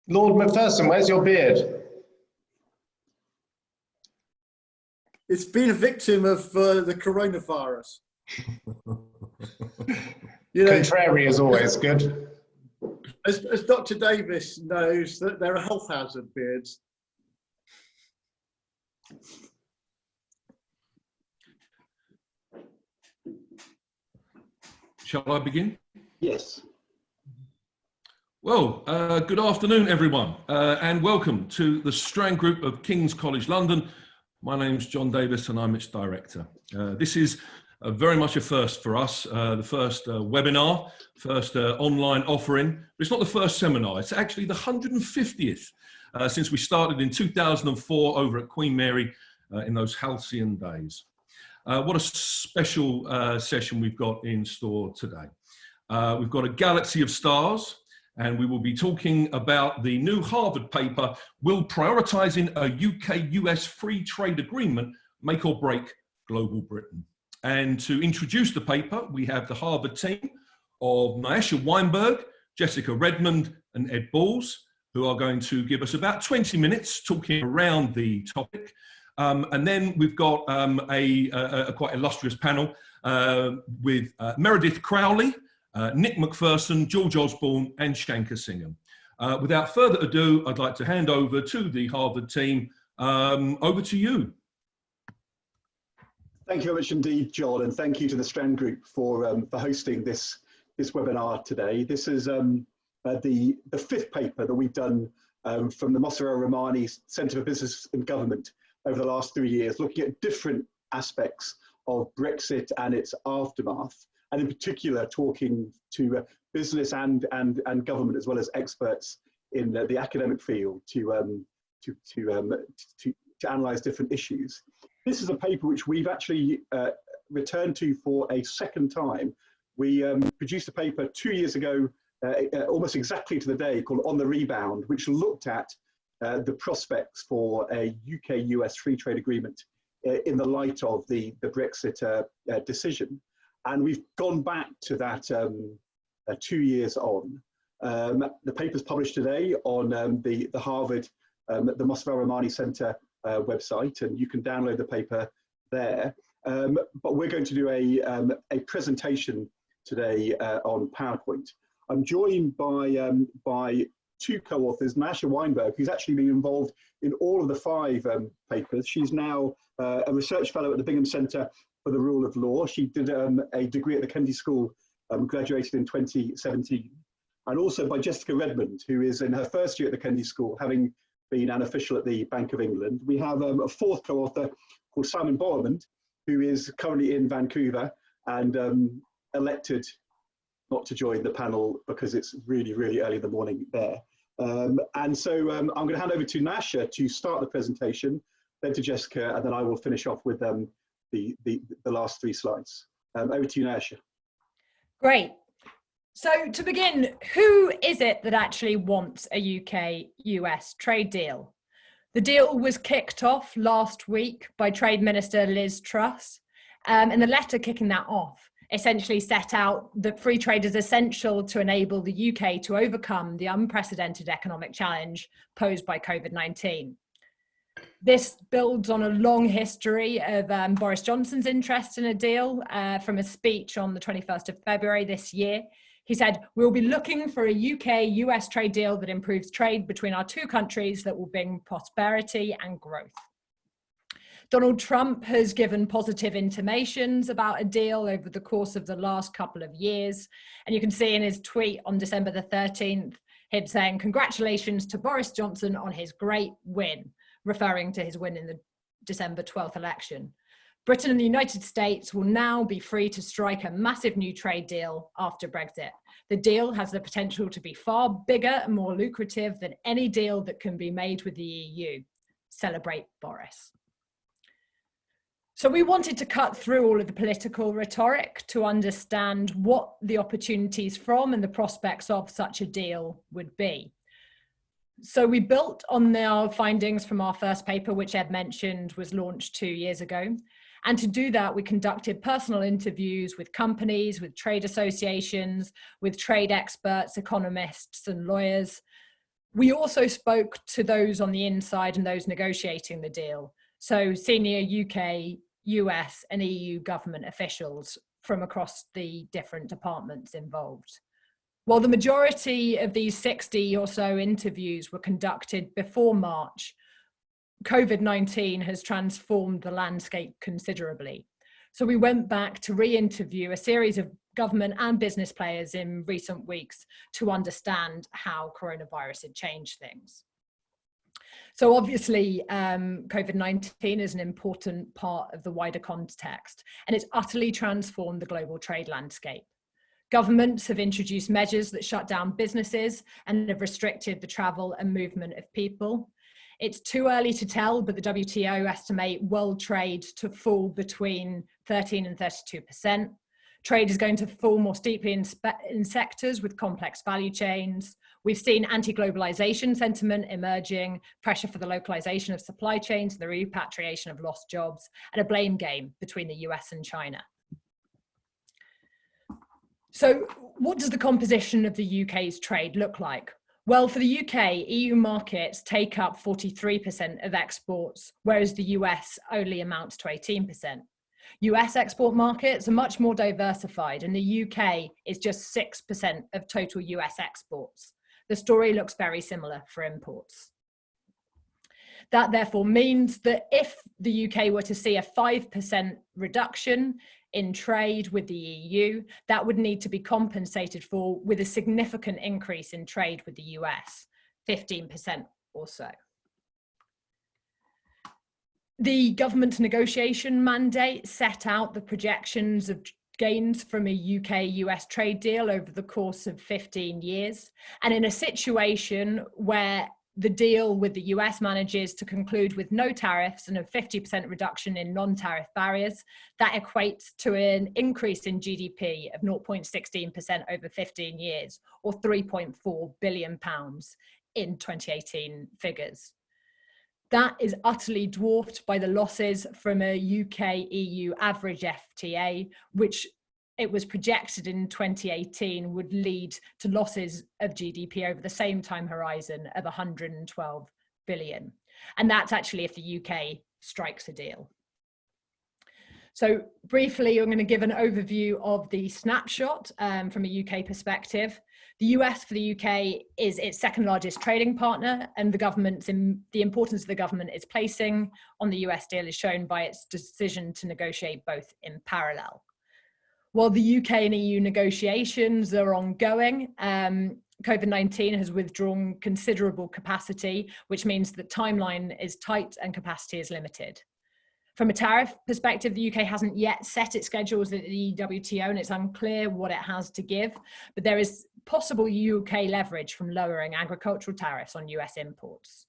Lord Macpherson, where's your beard? It's been a victim of the coronavirus. You know, Contrary is always good. as Dr. Davis knows, that they're a health hazard, beards. Shall I begin? Yes. Well, good afternoon, everyone, and welcome to the Strand Group of King's College London. My name's John Davis and I'm its director. This is very much a first for us, the first webinar, first online offering, but it's not the first seminar. It's actually the 150th since we started in 2004 over at Queen Mary in those halcyon days. What a special session we've got in store today. We've got a galaxy of stars, and we will be talking about the new Harvard paper, Will Prioritising a UK US Free Trade Agreement Make or Break Global Britain? And to introduce the paper, we have the Harvard team of Nyasha Weinberg, Jessica Redmond and Ed Balls, who are going to give us about 20 minutes talking around the topic. And then we've got a quite illustrious panel with Meredith Crowley, Nick Macpherson, George Osborne and Shanker Singham. Without further ado, I'd like to hand over to the Harvard team. Over to you. Thank you very much indeed, John, and thank you to the Strand Group for hosting this webinar today. This is the fifth paper that we've done from the Mossera Romani Centre for Business and Government over the last 3 years, looking at different aspects of Brexit and its aftermath, and in particular talking to business and government as well as experts in the academic field to analyse different issues. This is a paper which we've actually returned to for a second time. We produced a paper 2 years ago, almost exactly to the day, called On the Rebound, which looked at the prospects for a UK-US free trade agreement in the light of the Brexit decision. And we've gone back to that 2 years on. The paper's published today on the Harvard, the Mossera Romani Centre website, and you can download the paper there. But we're going to do a presentation today on PowerPoint. I'm joined by two co-authors, Nyasha Weinberg, who's actually been involved in all of the 5 papers. She's now a research fellow at the Bingham Centre for the Rule of Law. She did a degree at the Kennedy School, graduated in 2017. And also by Jessica Redmond, who is in her first year at the Kennedy School, having been an official at the Bank of England. We have a fourth co-author called Simon Borumand, who is currently in Vancouver and elected not to join the panel because it's really, really early in the morning there. And so I'm going to hand over to Nyasha to start the presentation, then to Jessica, and then I will finish off with the last 3 slides. Over to you, Nyasha. Great. So to begin, who is it that actually wants a UK-US trade deal? The deal was kicked off last week by Trade Minister Liz Truss, and the letter kicking that off essentially set out that free trade is essential to enable the UK to overcome the unprecedented economic challenge posed by COVID-19. This builds on a long history of Boris Johnson's interest in a deal from a speech on the 21st of February this year. He said, "We'll be looking for a UK-US trade deal that improves trade between our 2 countries that will bring prosperity and growth." Donald Trump has given positive intimations about a deal over the course of the last couple of years. And you can see in his tweet on December the 13th, him saying, "Congratulations to Boris Johnson on his great win," referring to his win in the December 12th election. Britain and the United States will now be free to strike a massive new trade deal after Brexit. The deal has the potential to be far bigger and more lucrative than any deal that can be made with the EU. Celebrate Boris. So we wanted to cut through all of the political rhetoric to understand what the opportunities from and the prospects of such a deal would be. So we built on our findings from our first paper, which Ed mentioned was launched 2 years ago. And to do that, we conducted personal interviews with companies, with trade associations, with trade experts, economists and lawyers. We also spoke to those on the inside and those negotiating the deal. So senior UK, US and EU government officials from across the different departments involved. While the majority of these 60 or so interviews were conducted before March, COVID-19 has transformed the landscape considerably. So we went back to re-interview a series of government and business players in recent weeks to understand how coronavirus had changed things. So obviously, COVID-19 is an important part of the wider context, and it's utterly transformed the global trade landscape. Governments have introduced measures that shut down businesses and have restricted the travel and movement of people. It's too early to tell, but the WTO estimate world trade to fall between 13 and 32%. Trade is going to fall more steeply in sectors with complex value chains. We've seen anti-globalization sentiment emerging, pressure for the localization of supply chains, the repatriation of lost jobs, and a blame game between the US and China. So what does the composition of the UK's trade look like? Well, for the UK, EU markets take up 43% of exports, whereas the US only amounts to 18%. US export markets are much more diversified, and the UK is just 6% of total US exports. The story looks very similar for imports. That therefore means that if the UK were to see a 5% reduction in trade with the EU, that would need to be compensated for with a significant increase in trade with the US, 15% or so. The government negotiation mandate set out the projections of gains from a UK-US trade deal over the course of 15 years. And in a situation where the deal with the US manages to conclude with no tariffs and a 50% reduction in non-tariff barriers, that equates to an increase in GDP of 0.16% over 15 years, or £3.4 billion in 2018 figures. That is utterly dwarfed by the losses from a UK-EU average FTA, which it was projected in 2018 would lead to losses of GDP over the same time horizon of 112 billion. And that's actually if the UK strikes a deal. So briefly, I'm going to give an overview of the snapshot from a UK perspective. The US for the UK is its second largest trading partner, and the importance of the government is placing on the US deal is shown by its decision to negotiate both in parallel. While the UK and EU negotiations are ongoing, COVID-19 has withdrawn considerable capacity, which means that timeline is tight and capacity is limited. From a tariff perspective, the UK hasn't yet set its schedules at the WTO, and it's unclear what it has to give, but there is possible UK leverage from lowering agricultural tariffs on US imports.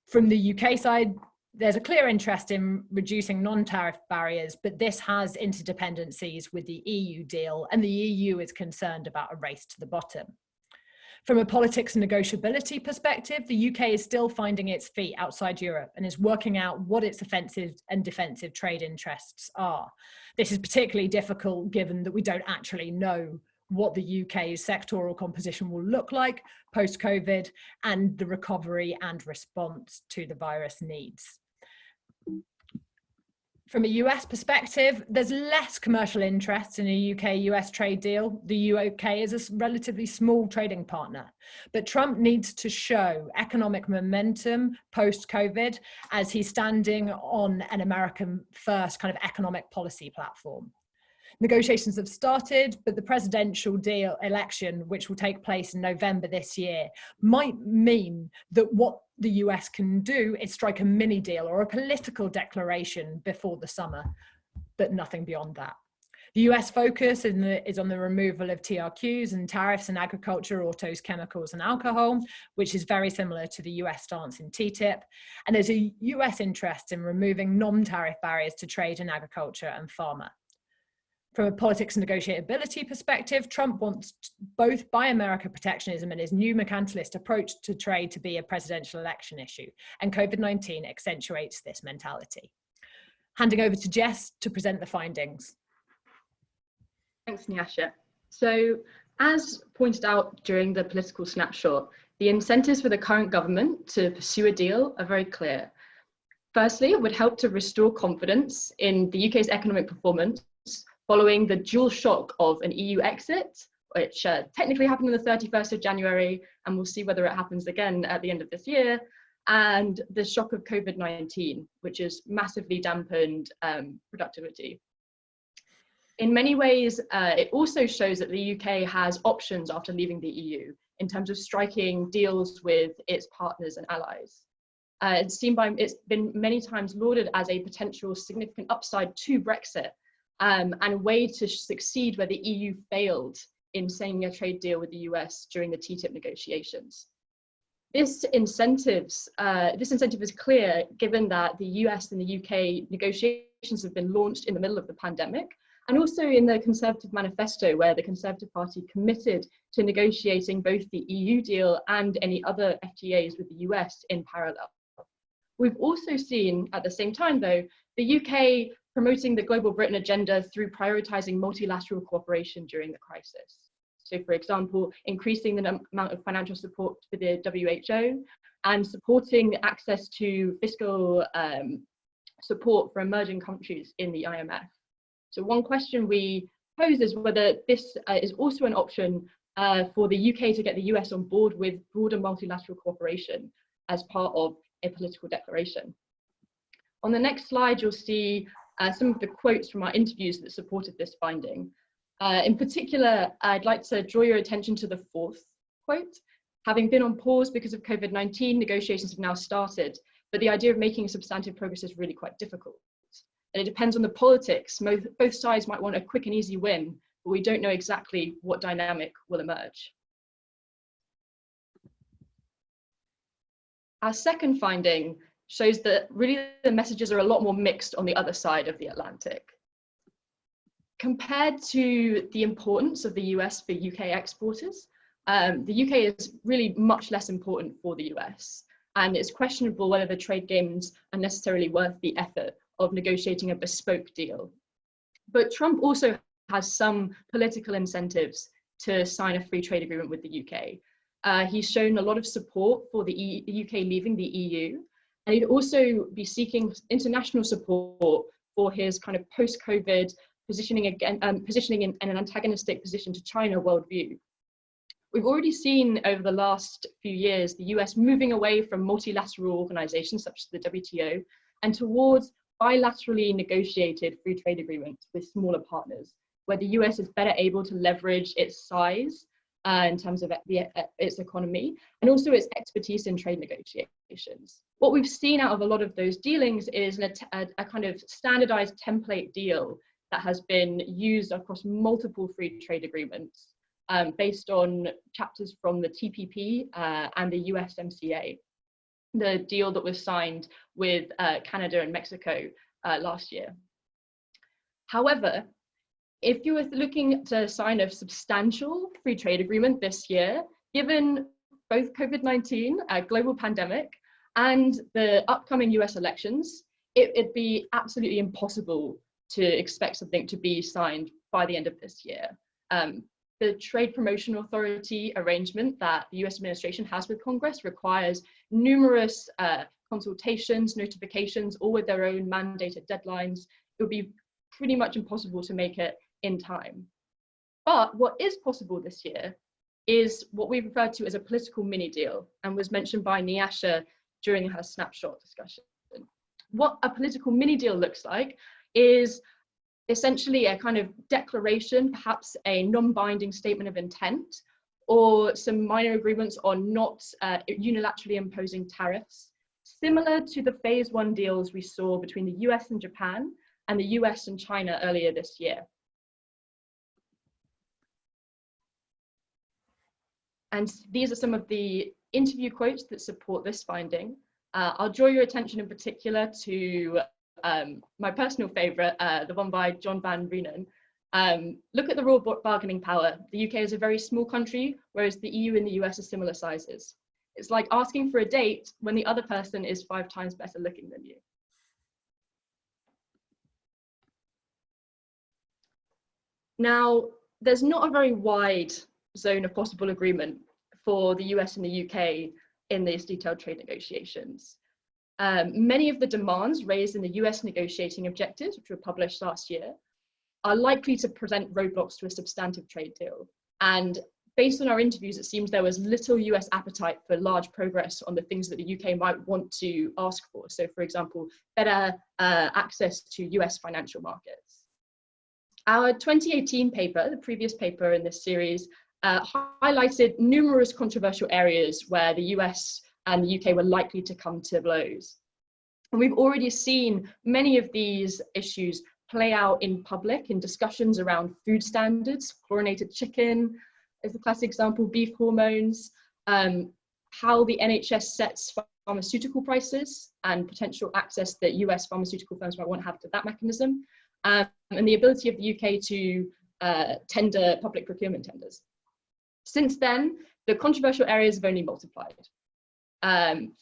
From the UK side, there's a clear interest in reducing non-tariff barriers, but this has interdependencies with the EU deal, and the EU is concerned about a race to the bottom. From a politics and negotiability perspective, the UK is still finding its feet outside Europe and is working out what its offensive and defensive trade interests are. This is particularly difficult given that we don't actually know what the UK's sectoral composition will look like post-COVID and the recovery and response to the virus needs. From a US perspective, there's less commercial interest in a UK-US trade deal. The UK is a relatively small trading partner, but Trump needs to show economic momentum post-COVID as he's standing on an American first kind of economic policy platform. Negotiations have started, but the presidential election, which will take place in November this year, might mean that what the US can do is strike a mini deal or a political declaration before the summer, but nothing beyond that. The US focus is on the removal of TRQs and tariffs in agriculture, autos, chemicals, and alcohol, which is very similar to the US stance in TTIP. And there's a US interest in removing non-tariff barriers to trade in agriculture and pharma. From a politics and negotiability perspective, Trump wants both Buy America protectionism and his new mercantilist approach to trade to be a presidential election issue, and COVID-19 accentuates this mentality. Handing over to Jess to present the findings. Thanks, Nyasha. So, as pointed out during the political snapshot, The incentives for the current government to pursue a deal are very clear. Firstly, it would help to restore confidence in the UK's economic performance following the dual shock of an EU exit, which technically happened on the 31st of January, and we'll see whether it happens again at the end of this year, and the shock of COVID-19, which has massively dampened productivity. In many ways, it also shows that the UK has options after leaving the EU in terms of striking deals with its partners and allies. It's been many times lauded as a potential significant upside to Brexit and a way to succeed where the EU failed in signing a trade deal with the US during the TTIP negotiations. This incentive is clear given that the US and the UK negotiations have been launched in the middle of the pandemic, and also in the Conservative manifesto, where the Conservative Party committed to negotiating both the EU deal and any other FTAs with the US in parallel. We've also seen at the same time, though, the UK promoting the Global Britain agenda through prioritising multilateral cooperation during the crisis. So, for example, increasing the amount of financial support for the WHO and supporting access to fiscal support for emerging countries in the IMF. So one question we pose is whether this is also an option for the UK to get the US on board with broader multilateral cooperation as part of a political declaration. On the next slide, you'll see some of the quotes from our interviews that supported this finding. In particular, I'd like to draw your attention to the fourth quote. Having been on pause because of COVID-19, negotiations have now started, but the idea of making substantive progress is really quite difficult. And it depends on the politics. Both sides might want a quick and easy win, but we don't know exactly what dynamic will emerge. Our second finding shows that really the messages are a lot more mixed on the other side of the Atlantic. Compared to the importance of the US for UK exporters, the UK is really much less important for the US, and it's questionable whether the trade gains are necessarily worth the effort of negotiating a bespoke deal. But Trump also has some political incentives to sign a free trade agreement with the UK. He's shown a lot of support for the UK leaving the EU, and he'd also be seeking international support for his kind of post-COVID positioning in an antagonistic position to China worldview. We've already seen over the last few years the US moving away from multilateral organizations such as the WTO and towards bilaterally negotiated free trade agreements with smaller partners, where the US is better able to leverage its size in terms of its economy and also its expertise in trade negotiations. What we've seen out of a lot of those dealings is a kind of standardized template deal that has been used across multiple free trade agreements based on chapters from the TPP and the USMCA, the deal that was signed with Canada and Mexico last year. However, if you were looking to sign a substantial free trade agreement this year, given both COVID-19, a global pandemic, and the upcoming US elections, it'd be absolutely impossible to expect something to be signed by the end of this year. The Trade Promotion Authority arrangement that the US administration has with Congress requires numerous consultations, notifications, all with their own mandated deadlines. It would be pretty much impossible to make it in time. But what is possible this year is what we referred to as a political mini deal, and was mentioned by Nyasha during her snapshot discussion. What a political mini deal looks like is essentially a kind of declaration, perhaps a non-binding statement of intent, or some minor agreements on not unilaterally imposing tariffs, similar to the phase one deals we saw between the US and Japan and the US and China earlier this year. And these are some of the interview quotes that support this finding. I'll draw your attention in particular to my personal favourite, the one by John Van Reenen. Look at the raw bargaining power. The UK is a very small country, whereas the EU and the US are similar sizes. It's like asking for a date when the other person is 5 times better looking than you. Now, there's not a very wide zone of possible agreement for the US and the UK in these detailed trade negotiations. Many of the demands raised in the US negotiating objectives, which were published last year, are likely to present roadblocks to a substantive trade deal. And based on our interviews, it seems there was little US appetite for large progress on the things that the UK might want to ask for. So, for example, better access to US financial markets. Our 2018 paper, the previous paper in this series, highlighted numerous controversial areas where the US and the UK were likely to come to blows. And we've already seen many of these issues play out in public in discussions around food standards, chlorinated chicken is the classic example, beef hormones, how the NHS sets pharmaceutical prices and potential access that US pharmaceutical firms might want to have to that mechanism, and the ability of the UK to tender public procurement tenders. Since then, the controversial areas have only multiplied.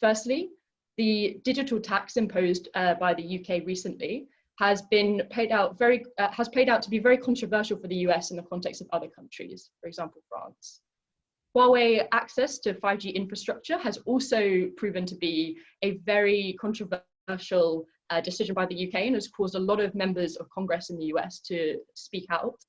Firstly, the digital tax imposed by the UK recently has played out to be very controversial for the US in the context of other countries, for example, France. Huawei access to 5G infrastructure has also proven to be a very controversial decision by the UK and has caused a lot of members of Congress in the US to speak out.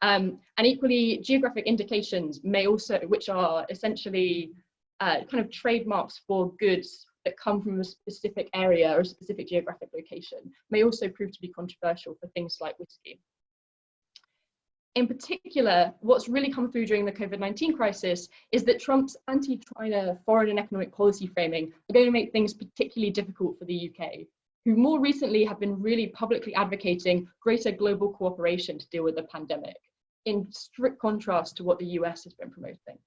And equally, geographic indications may also, which are essentially kind of trademarks for goods that come from a specific area or a specific geographic location, may also prove to be controversial for things like whiskey. In particular, what's really come through during the COVID-19 crisis is that Trump's anti-China foreign and economic policy framing are going to make things particularly difficult for the UK, who more recently have been really publicly advocating greater global cooperation to deal with the pandemic, in strict contrast to what the US has been promoting.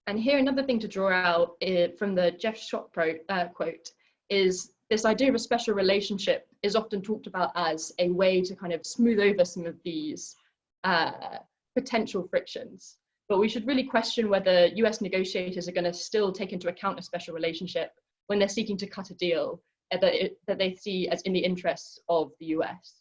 And here, another thing to draw out from the Jeff Schott quote is this idea of a special relationship is often talked about as a way to kind of smooth over some of these potential frictions. But we should really question whether US negotiators are going to still take into account a special relationship when they're seeking to cut a deal that they see as in the interests of the US.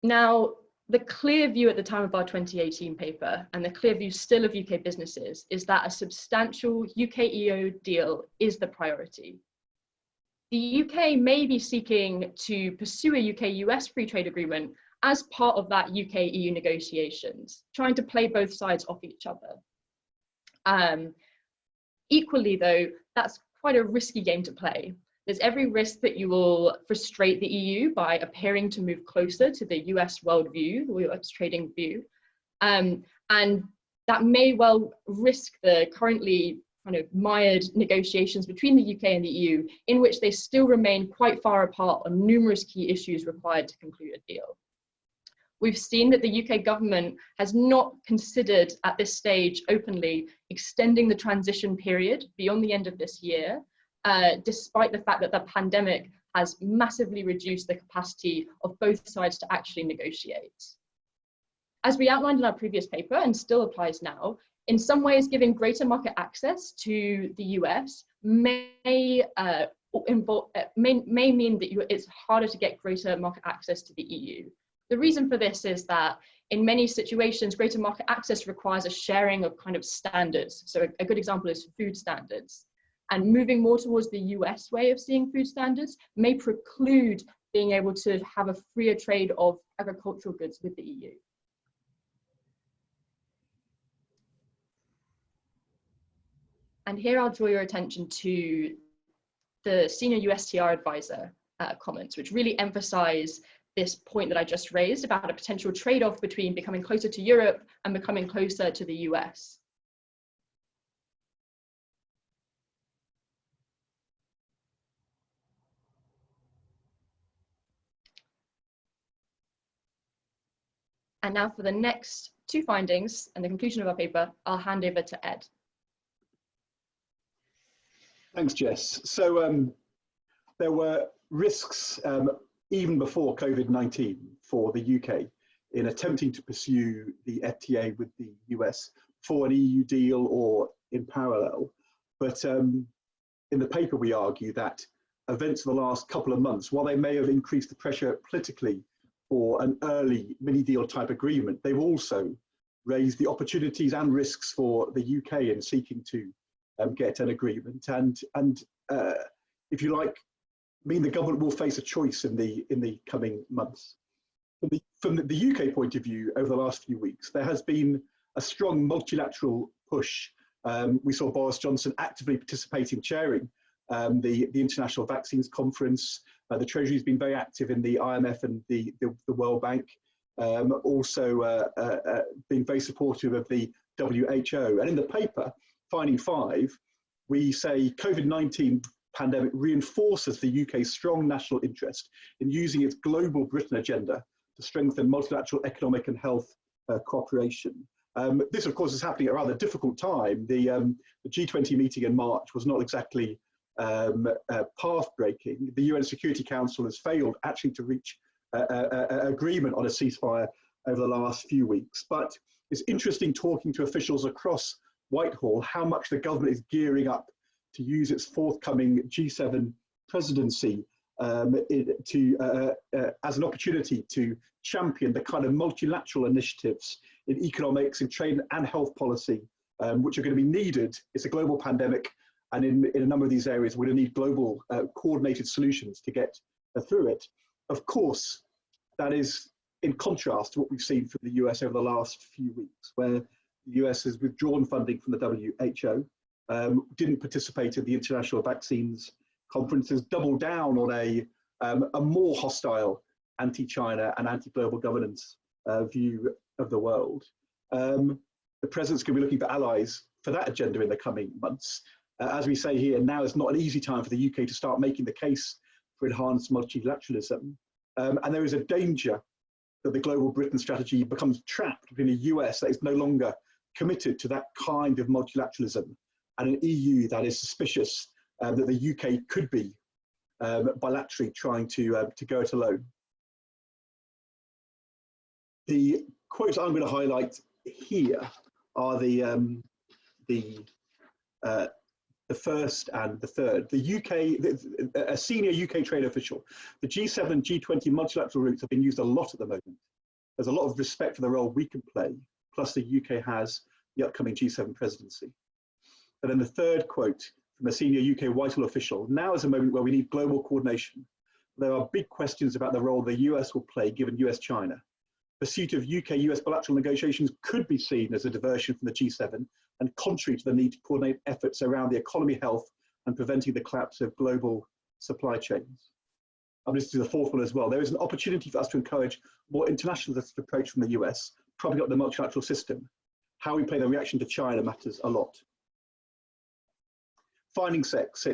Now, the clear view at the time of our 2018 paper, and the clear view still of UK businesses, is that a substantial UK-EU deal is the priority. The UK may be seeking to pursue a UK-US free trade agreement as part of that UK-EU negotiations, trying to play both sides off each other. Equally though, that's quite a risky game to play. There's every risk that you will frustrate the EU by appearing to move closer to the US worldview, the US trading view. And that may well risk the currently kind of mired negotiations between the UK and the EU, in which they still remain quite far apart on numerous key issues required to conclude a deal. We've seen that the UK government has not considered at this stage openly extending the transition period beyond the end of this year, despite the fact that the pandemic has massively reduced the capacity of both sides to actually negotiate. As we outlined in our previous paper, and still applies now, in some ways giving greater market access to the US may mean that it's harder to get greater market access to the EU. The reason for this is that in many situations, greater market access requires a sharing of kind of standards. So a good example is food standards. And moving more towards the US way of seeing food standards may preclude being able to have a freer trade of agricultural goods with the EU. And here I'll draw your attention to the senior USTR advisor comments, which really emphasize this point that I just raised about a potential trade-off between becoming closer to Europe and becoming closer to the US. And now for the next two findings and the conclusion of our paper, I'll hand over to Ed. Thanks, Jess. So there were risks even before COVID-19 for the UK in attempting to pursue the FTA with the US for an EU deal or in parallel. But in the paper, we argue that events of the last couple of months, while they may have increased the pressure politically for an early mini-deal type agreement, they've also raised the opportunities and risks for the UK in seeking to get an agreement. And if you like, mean the government will face a choice in the coming months. From the UK point of view, over the last few weeks, there has been a strong multilateral push. We saw Boris Johnson actively participating, chairing the International Vaccines Conference. The Treasury has been very active in the IMF and the World Bank, also being very supportive of the WHO. And in the paper, Finding Five, we say COVID-19 pandemic reinforces the UK's strong national interest in using its global Britain agenda to strengthen multilateral economic and health cooperation. This, of course, is happening at a rather difficult time. The G20 meeting in March was not exactly path-breaking. The UN Security Council has failed actually to reach agreement on a ceasefire over the last few weeks. But it's interesting talking to officials across Whitehall how much the government is gearing up to use its forthcoming G7 presidency as an opportunity to champion the kind of multilateral initiatives in economics, in trade and health policy, which are going to be needed. It's a global pandemic, and in a number of these areas, we're going to need global coordinated solutions to get through it. Of course, that is in contrast to what we've seen from the US over the last few weeks, where the US has withdrawn funding from the WHO, didn't participate in the International Vaccines Conferences, doubled down on a more hostile anti-China and anti-global governance view of the world. The president's going to be looking for allies for that agenda in the coming months. As we say here, now is not an easy time for the UK to start making the case for enhanced multilateralism. And there is a danger that the global Britain strategy becomes trapped between a US that is no longer committed to that kind of multilateralism and an EU that is suspicious that the UK could be bilaterally trying to go it alone. The quotes I'm going to highlight here are the first and the third. The UK, a senior UK trade official, the G7, G20 multilateral routes have been used a lot at the moment. There's a lot of respect for the role we can play, plus the UK has the upcoming G7 presidency. And then the third quote from a senior UK Whitehall official, now is a moment where we need global coordination. There are big questions about the role the US will play given US-China. Pursuit of UK-US bilateral negotiations could be seen as a diversion from the G7 and contrary to the need to coordinate efforts around the economy, health, and preventing the collapse of global supply chains. I'm listening to the fourth one as well. There is an opportunity for us to encourage more internationalist approach from the US, propping up the multilateral system. How we play the reaction to China matters a lot. Finding six,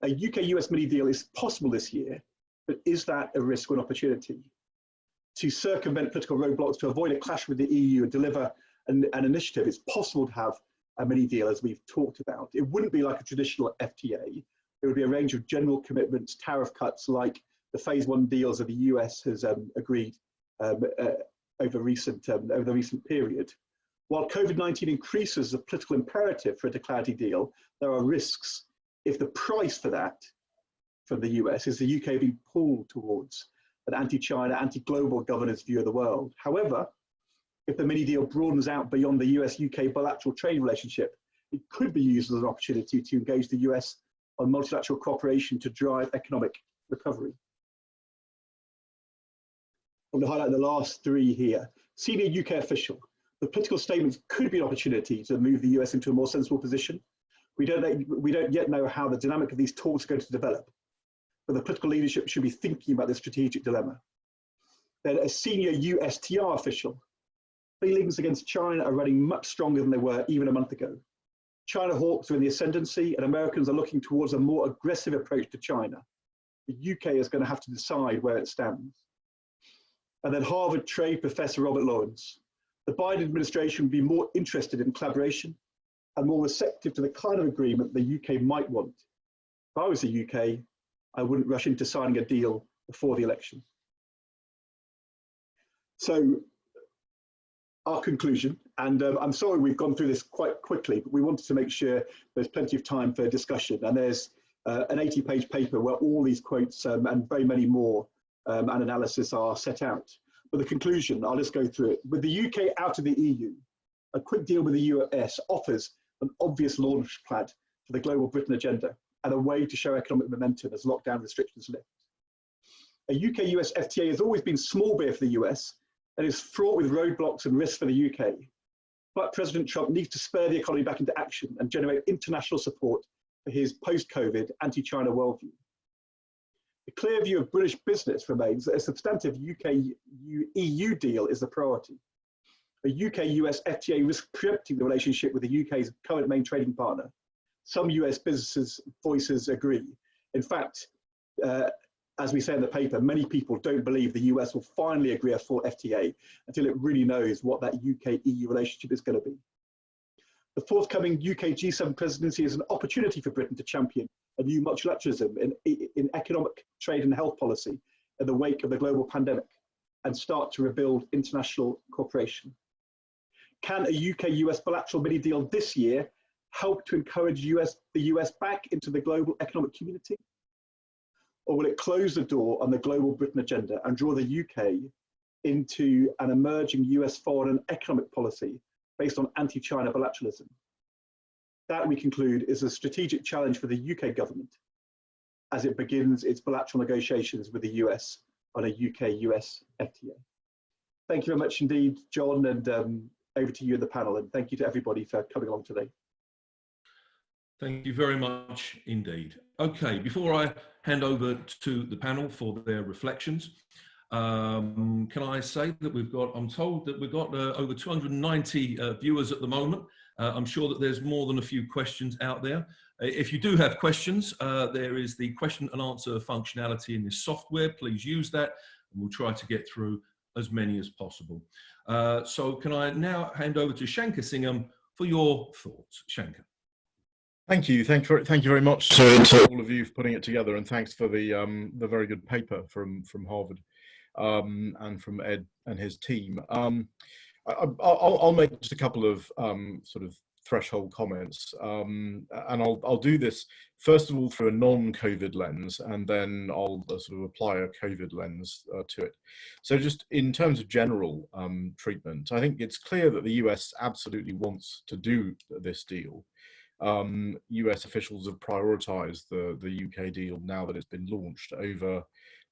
a UK-US mini-deal is possible this year, but is that a risk or an opportunity? To circumvent political roadblocks, to avoid a clash with the EU and deliver an initiative, it's possible to have a mini-deal as we've talked about. It wouldn't be like a traditional FTA. It would be a range of general commitments, tariff cuts like the phase one deals that the US has agreed over the recent period. While COVID-19 increases the political imperative for a declarative deal, there are risks if the price for that from the US is the UK being pulled towards an anti-China, anti-global governance view of the world. However, if the mini-deal broadens out beyond the US-UK bilateral trade relationship, it could be used as an opportunity to engage the US on multilateral cooperation to drive economic recovery. I'm going to highlight the last three here. Senior UK official. The political statements could be an opportunity to move the US into a more sensible position. We don't yet know how the dynamic of these talks are going to develop, but the political leadership should be thinking about the strategic dilemma. Then a senior USTR official. Feelings against China are running much stronger than they were even a month ago. China hawks are in the ascendancy and Americans are looking towards a more aggressive approach to China. The UK is going to have to decide where it stands. And then Harvard trade professor Robert Lawrence. The Biden administration would be more interested in collaboration and more receptive to the kind of agreement the UK might want. If I was the UK, I wouldn't rush into signing a deal before the election. So our conclusion, and I'm sorry we've gone through this quite quickly, but we wanted to make sure there's plenty of time for discussion. And there's an 80-page paper where all these quotes and very many more and analysis are set out. But the conclusion, I'll just go through it. With the UK out of the EU, a quick deal with the US offers an obvious launch pad for the global Britain agenda and a way to show economic momentum as lockdown restrictions lift. A UK US FTA has always been small beer for the US and is fraught with roadblocks and risks for the UK. But President Trump needs to spur the economy back into action and generate international support for his post-COVID anti-China worldview. The clear view of British business remains that a substantive UK-EU deal is the priority. A UK-US FTA risks preempting the relationship with the UK's current main trading partner. Some US businesses' voices agree. In fact, as we say in the paper, many people don't believe the US will finally agree a full FTA until it really knows what that UK-EU relationship is going to be. The forthcoming UK G7 presidency is an opportunity for Britain to champion a new multilateralism in economic, trade and health policy in the wake of the global pandemic and start to rebuild international cooperation. Can a UK-US bilateral mini deal this year help to encourage the US back into the global economic community? Or will it close the door on the global Britain agenda and draw the UK into an emerging US foreign and economic policy based on anti-China bilateralism? That, we conclude, is a strategic challenge for the UK government as it begins its bilateral negotiations with the US on a UK-US FTA. Thank you very much indeed, John, and over to you in the panel, and thank you to everybody for coming along today. Thank you very much indeed. Okay, before I hand over to the panel for their reflections, can I say that I'm told that we've got over 290 viewers at the moment. I'm sure that there's more than a few questions out there. If you do have questions, there is the question and answer functionality in this software. Please use that, and we'll try to get through as many as possible. So can I now hand over to Shanker Singham for your thoughts? Shanker. Thank you. Thank you very much to all of you for putting it together, and thanks for the very good paper from Harvard and from Ed and his team. I'll make just a couple of sort of threshold comments, and I'll do this first of all through a non-COVID lens, and then I'll sort of apply a COVID lens to it. So just in terms of general treatment, I think it's clear that the US absolutely wants to do this deal. US officials have prioritised the UK deal now that it's been launched over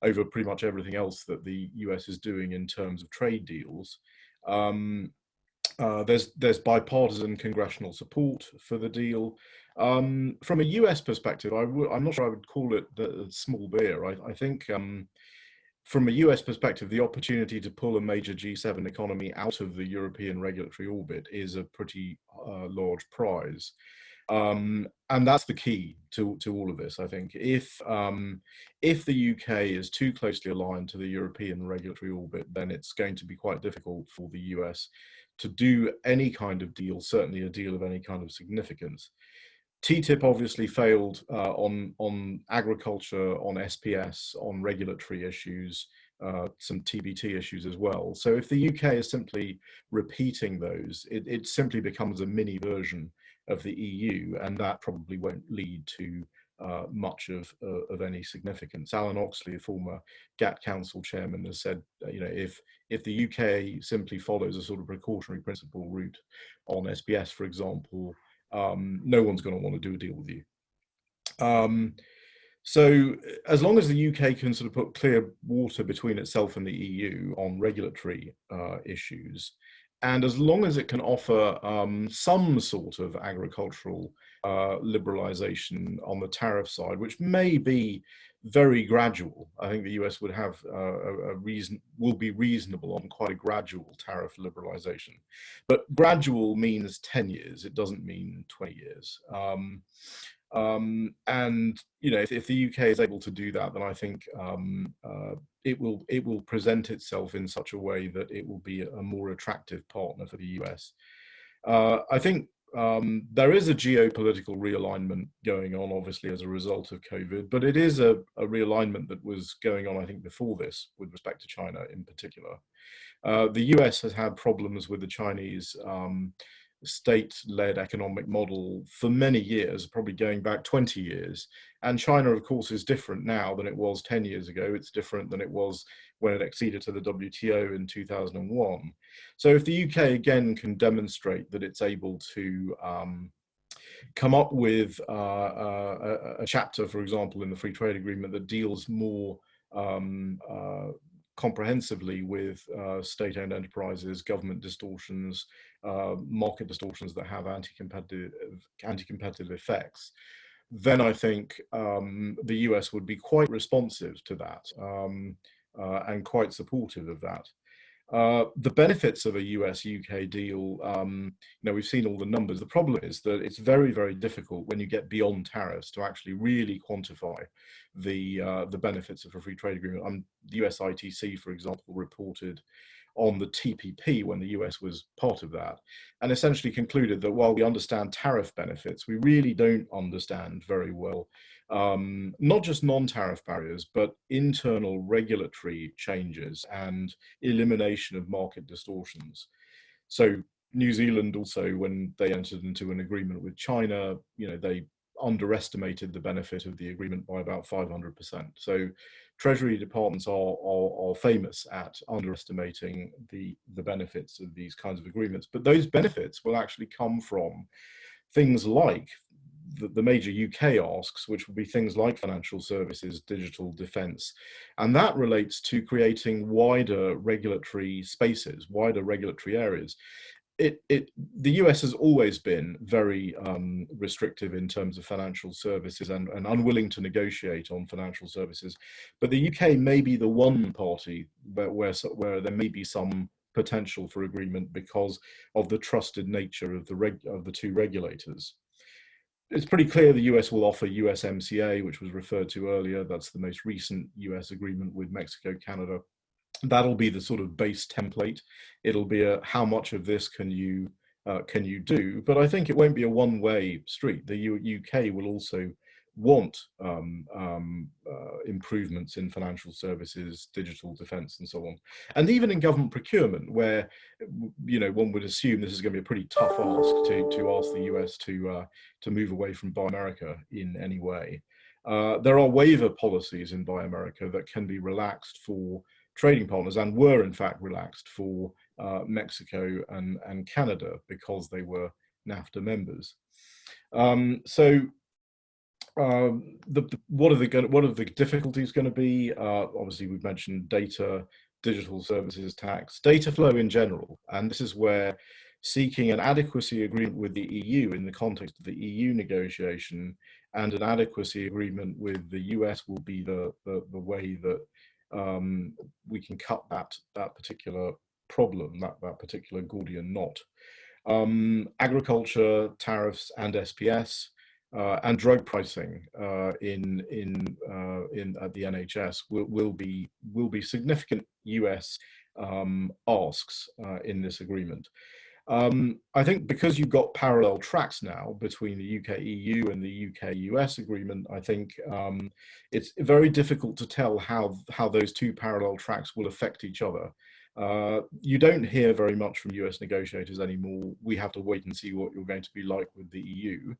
pretty much everything else that the US is doing in terms of trade deals. There's bipartisan congressional support for the deal. From a US perspective, I'm not sure I would call it the small beer. I think from a US perspective, the opportunity to pull a major G7 economy out of the European regulatory orbit is a pretty large prize. And that's the key to all of this, I think. If the UK is too closely aligned to the European regulatory orbit, then it's going to be quite difficult for the US to do any kind of deal, certainly a deal of any kind of significance. TTIP obviously failed on agriculture, on SPS, on regulatory issues, some TBT issues as well. So if the UK is simply repeating those, it simply becomes a mini version of the EU, and that probably won't lead to much of any significance. Alan Oxley, a former GATT Council chairman, has said, you know, if the UK simply follows a sort of precautionary principle route on SPS, for example, no one's going to want to do a deal with you. So as long as the UK can sort of put clear water between itself and the EU on regulatory issues, and as long as it can offer some sort of agricultural liberalization on the tariff side, which may be very gradual, I think the US would have will be reasonable on quite a gradual tariff liberalization. But gradual means 10 years, it doesn't mean 20 years. And you know, if the UK is able to do that, then I think it will present itself in such a way that it will be a more attractive partner for the US. I think there is a geopolitical realignment going on, obviously, as a result of COVID, but it is a realignment that was going on, I think, before this, with respect to China in particular. The US has had problems with the Chinese state-led economic model for many years, probably going back 20 years. And China, of course, is different now than it was 10 years ago. It's different than it was when it acceded to the WTO in 2001. So if the UK again can demonstrate that it's able to come up with a chapter, for example, in the free trade agreement that deals more comprehensively with state-owned enterprises, government distortions, market distortions that have anti-competitive effects, then I think the US would be quite responsive to that and quite supportive of that. The benefits of a US-UK deal, we've seen all the numbers. The problem is that it's very, very difficult when you get beyond tariffs to actually really quantify the benefits of a free trade agreement. The US ITC, for example, reported on the TPP when the US was part of that, and essentially concluded that while we understand tariff benefits, we really don't understand very well not just non-tariff barriers, but internal regulatory changes and elimination of market distortions. So New Zealand also, when they entered into an agreement with China, they underestimated the benefit of the agreement by about 500%. So Treasury departments are famous at underestimating the benefits of these kinds of agreements. But those benefits will actually come from things like the major UK asks, which will be things like financial services, digital defence, and that relates to creating wider regulatory spaces, wider regulatory areas. The US has always been very restrictive in terms of financial services and unwilling to negotiate on financial services, but the UK may be the one party where there may be some potential for agreement because of the trusted nature of the two regulators. It's pretty clear the US will offer USMCA, which was referred to earlier. That's the most recent US agreement with Mexico, Canada. That'll be the sort of base template. It'll be how much of this can you do? But I think it won't be a one-way street. The UK will also want improvements in financial services, digital defence, and so on. And even in government procurement, where one would assume this is going to be a pretty tough ask to ask the US to move away from Buy America in any way. There are waiver policies in Buy America that can be relaxed for trading partners, and were in fact relaxed for Mexico and Canada because they were NAFTA members. What are the difficulties going to be? Obviously, we've mentioned data, digital services tax, data flow in general, and this is where seeking an adequacy agreement with the EU in the context of the EU negotiation and an adequacy agreement with the US will be the way that we can cut that particular problem, that particular Gordian knot. Agriculture, tariffs, and SPS. And drug pricing at the NHS will be significant US asks in this agreement. I think because you've got parallel tracks now between the UK EU and the UK US agreement, I think it's very difficult to tell how those two parallel tracks will affect each other. You don't hear very much from US negotiators anymore. We have to wait and see what you're going to be like with the EU.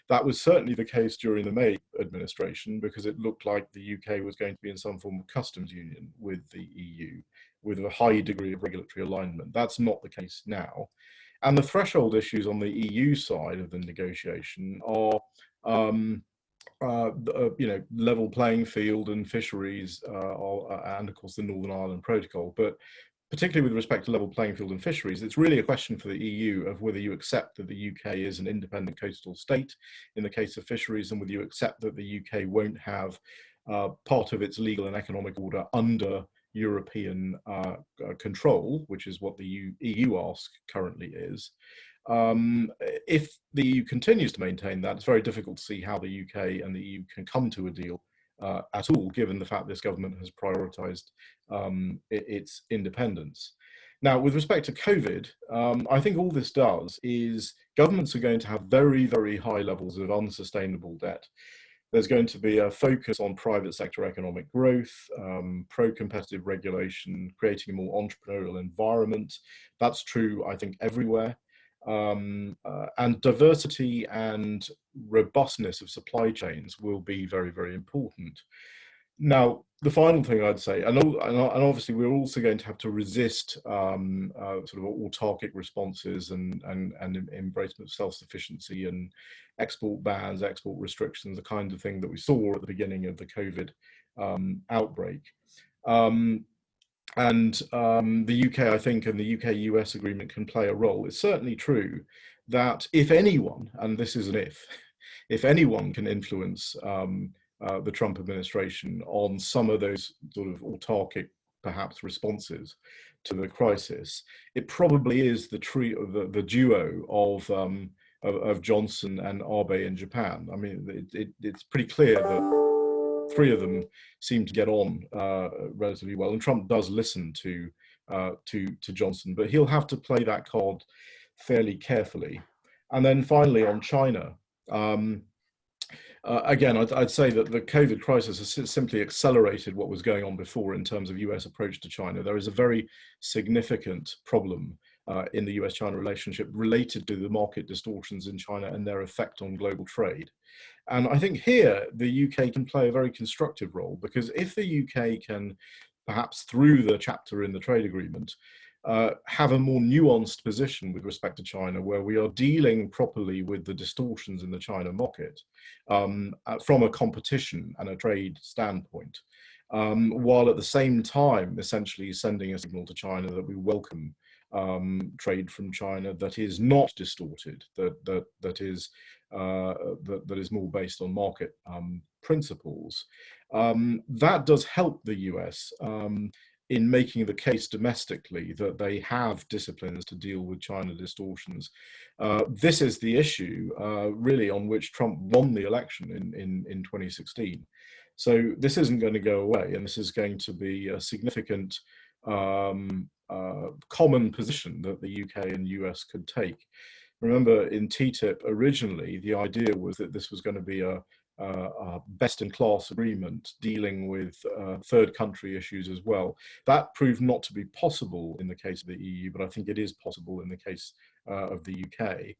That was certainly the case during the May administration, because it looked like the UK was going to be in some form of customs union with the EU, with a high degree of regulatory alignment. That's not the case now. And the threshold issues on the EU side of the negotiation are level playing field and fisheries, and of course the Northern Ireland Protocol. But particularly with respect to level playing field and fisheries, it's really a question for the EU of whether you accept that the UK is an independent coastal state in the case of fisheries, and whether you accept that the UK won't have part of its legal and economic order under European control, which is what the EU ask currently is. If the EU continues to maintain that, it's very difficult to see how the UK and the EU can come to a deal at all, given the fact this government has prioritised its independence. Now, with respect to COVID, I think all this does is governments are going to have very, very high levels of unsustainable debt. There's going to be a focus on private sector economic growth, pro-competitive regulation, creating a more entrepreneurial environment. That's true, I think, everywhere. and diversity and robustness of supply chains will be very, very important. Now, the final thing I'd say, and obviously we're also going to have to resist sort of autarkic responses and embracement of self-sufficiency and export bans, export restrictions, the kind of thing that we saw at the beginning of the COVID outbreak. The UK, I think, and the UK-US agreement can play a role. It's certainly true that if anyone, and this is an if anyone can influence the Trump administration on some of those sort of autarkic, perhaps, responses to the crisis, it probably is the duo of Johnson and Abe in Japan. I mean, it's pretty clear that three of them seem to get on relatively well, and Trump does listen to Johnson, but he'll have to play that card fairly carefully. And then finally on China. Again, I'd say that the COVID crisis has simply accelerated what was going on before in terms of US approach to China. There is a very significant problem in the US-China relationship related to the market distortions in China and their effect on global trade. And I think here the UK can play a very constructive role, because if the UK can, perhaps through the chapter in the trade agreement, have a more nuanced position with respect to China, where we are dealing properly with the distortions in the China market from a competition and a trade standpoint, while at the same time essentially sending a signal to China that we welcome trade from China that is not distorted, that is more based on market principles. That does help the US in making the case domestically that they have disciplines to deal with China distortions. This is the issue really on which Trump won the election in 2016. So this isn't going to go away, and this is going to be a significant common position that the UK and US could take. Remember, in TTIP originally, the idea was that this was going to be a best-in-class agreement dealing with third country issues as well. That proved not to be possible in the case of the EU, but I think it is possible in the case of the UK.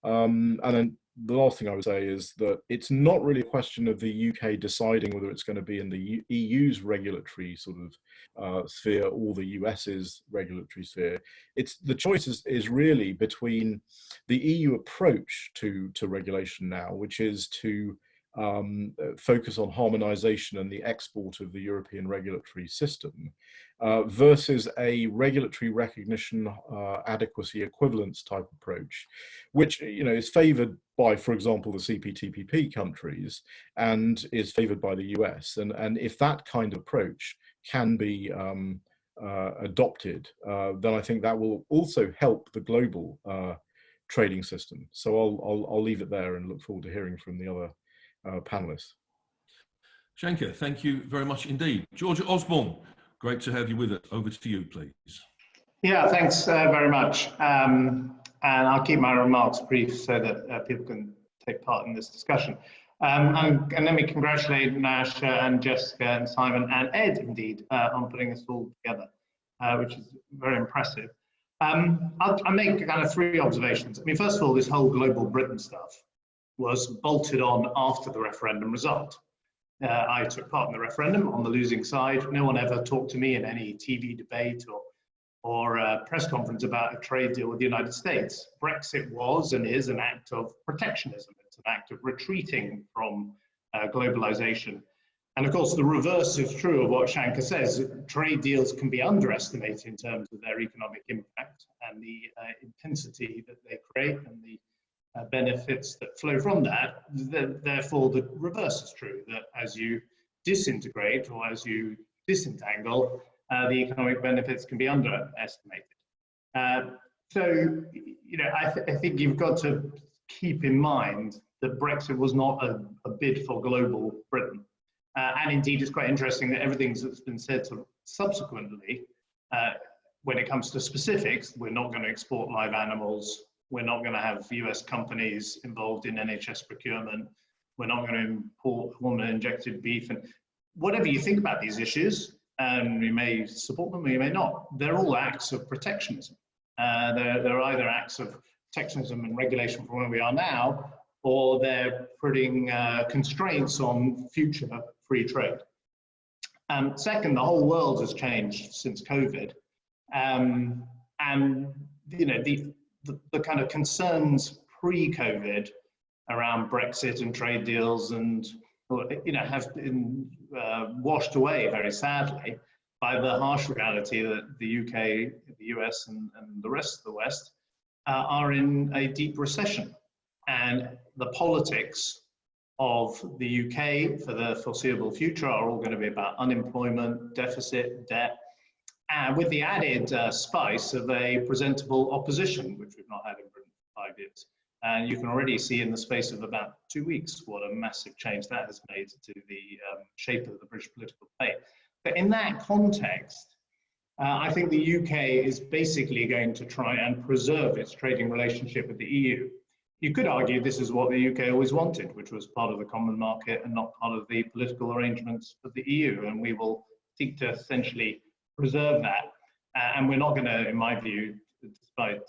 And then the last thing I would say is that it's not really a question of the UK deciding whether it's going to be in the EU's regulatory sort of sphere or the US's regulatory sphere. It's the choice is really between the EU approach to regulation now, which is to focus on harmonization and the export of the European regulatory system, versus a regulatory recognition, adequacy, equivalence type approach, which is favored by, for example, the CPTPP countries and is favored by the US. And if that kind of approach can be adopted, then I think that will also help the global trading system. So I'll leave it there and look forward to hearing from the other panelists. Shanker, thank you very much indeed. George Osborne, great to have you with us. Over to you, please. Yeah, thanks very much. And I'll keep my remarks brief so that people can take part in this discussion. And let me congratulate Nyasha and Jessica and Simon and Ed, indeed, on putting this all together, which is very impressive. I'll make kind of three observations. I mean, first of all, this whole global Britain stuff was bolted on after the referendum result. I took part in the referendum on the losing side. No one ever talked to me in any TV debate or press conference about a trade deal with the United States. Brexit was and is an act of protectionism. It's an act of retreating from globalization. And of course, the reverse is true of what Shanker says. Trade deals can be underestimated in terms of their economic impact and the intensity that they create and the benefits that flow from that. Therefore, the reverse is true, that as you disintegrate or as you disentangle, the economic benefits can be underestimated. So, I think you've got to keep in mind that Brexit was not a bid for global Britain. And indeed, it's quite interesting that everything that's been said subsequently, when it comes to specifics, we're not going to export live animals, we're not going to have US companies involved in NHS procurement, we're not going to import hormone-injected beef, and whatever you think about these issues, and you may support them or you may not, they're all acts of protectionism. They're either acts of protectionism and regulation from where we are now, or they're putting constraints on future free trade. Second, the whole world has changed since COVID, and you know the kind of concerns pre-COVID around Brexit and trade deals, and you know, have been washed away very sadly by the harsh reality that the UK, the US, and the rest of the West are in a deep recession, and the politics of the UK for the foreseeable future are all going to be about unemployment, deficit, debt, and with the added spice of a presentable opposition, which we've not had in Britain for 5 years. And you can already see in the space of about 2 weeks what a massive change that has made to the shape of the British political debate. But in that context, I think the UK is basically going to try and preserve its trading relationship with the EU. You could argue this is what the UK always wanted, which was part of the common market and not part of the political arrangements of the EU. And we will seek to essentially preserve that. And we're not going to, in my view, despite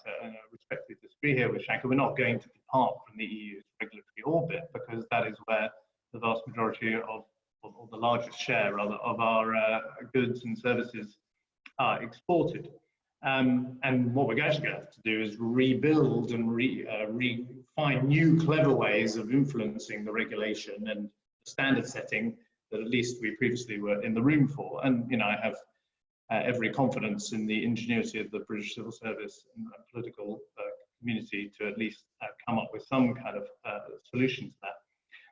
respectfully disagree here with Shanker, we're not going to depart from the EU's regulatory orbit, because that is where the vast majority of, or the largest share rather, of our goods and services are exported. And what we're actually going to have to do is rebuild and find new clever ways of influencing the regulation and standard setting that at least we previously were in the room for. And you know, I have every confidence in the ingenuity of the British civil service and political community to at least come up with some kind of solution to that.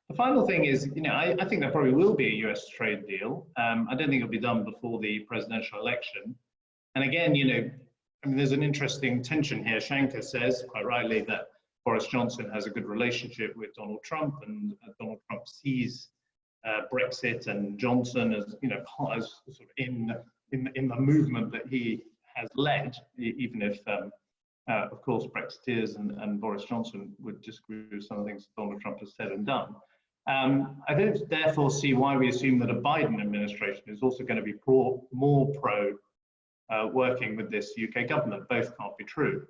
The final thing is, you know, I think there probably will be a US trade deal. I don't think it'll be done before the presidential election. And again, you know, I mean, there's an interesting tension here. Shanker says quite rightly that Boris Johnson has a good relationship with Donald Trump, and Donald Trump sees Brexit and Johnson as, you know, as sort of in the movement that he has led, even if, of course, Brexiteers and Boris Johnson would disagree with some of the things Donald Trump has said and done. I don't therefore see why we assume that a Biden administration is also going to be more pro working with this UK government. Both can't be true.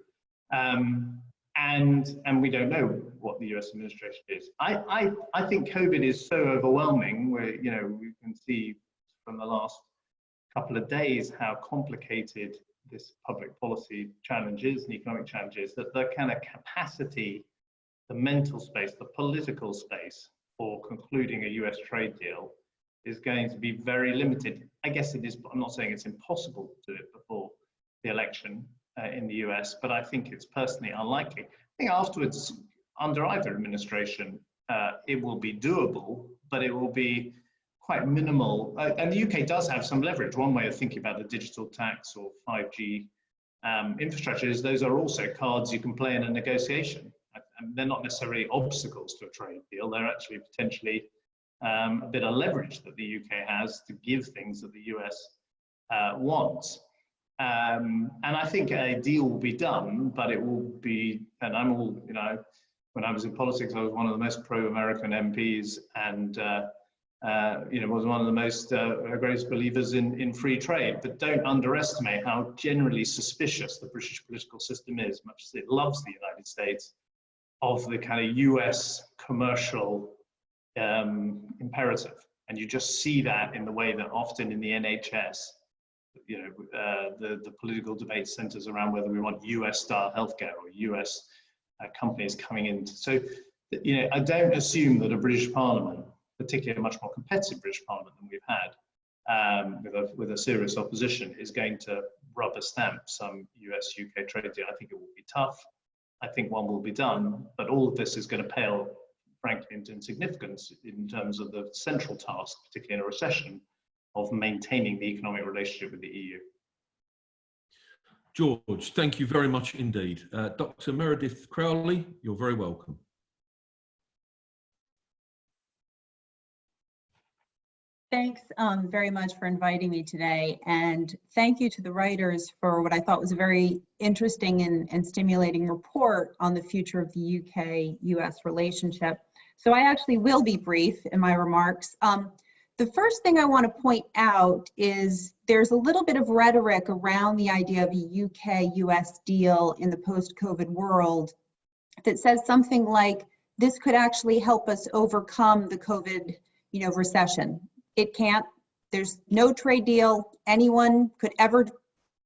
And we don't know what the US administration is. I think COVID is so overwhelming, where, you know, we can see from the last couple of days how complicated this public policy challenge is and economic challenge is, that the kind of capacity, the mental space, the political space for concluding a US trade deal is going to be very limited. I guess it is, I'm not saying it's impossible to do it before the election in the US, but I think it's personally unlikely. I think afterwards, under either administration, it will be doable, but it will be quite minimal. And the UK does have some leverage. One way of thinking about the digital tax or 5G infrastructure is those are also cards you can play in a negotiation. And they're not necessarily obstacles to a trade deal. They're actually potentially a bit of leverage that the UK has to give things that the US wants. And I think a deal will be done, but it will be, and I'm all, you know, when I was in politics, I was one of the most pro-American MPs, and you know, was one of the most greatest believers in free trade. But don't underestimate how generally suspicious the British political system is, much as it loves the United States, of the kind of US commercial imperative. And you just see that in the way that often in the NHS, you know, the political debate centers around whether we want US style healthcare or US companies coming in. So, you know, I don't assume that a British Parliament, particularly a much more competitive British Parliament than we've had, with a serious opposition, is going to rubber stamp some US-UK trade deal. I think it will be tough. I think one will be done, but all of this is going to pale, frankly, into insignificance in terms of the central task, particularly in a recession, of maintaining the economic relationship with the EU. George, thank you very much indeed. Dr. Meredith Crowley, you're very welcome. Thanks very much for inviting me today, and thank you to the writers for what I thought was a very interesting and stimulating report on the future of the UK-US relationship. So I actually will be brief in my remarks. The first thing I want to point out is there's a little bit of rhetoric around the idea of a UK-US deal in the post-COVID world that says something like, this could actually help us overcome the COVID, recession. It can't. There's no trade deal anyone could ever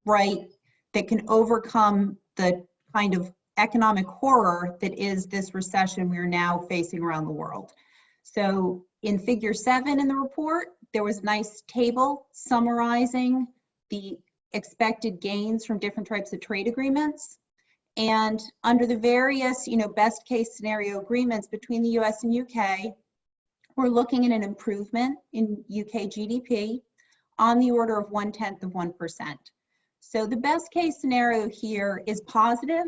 write that can overcome the kind of economic horror that is this recession we're now facing around the world. So in figure 7 in the report, there was a nice table summarizing the expected gains from different types of trade agreements. And under the various, best case scenario agreements between the US and UK, we're looking at an improvement in UK GDP on the order of 0.1%. So the best case scenario here is positive.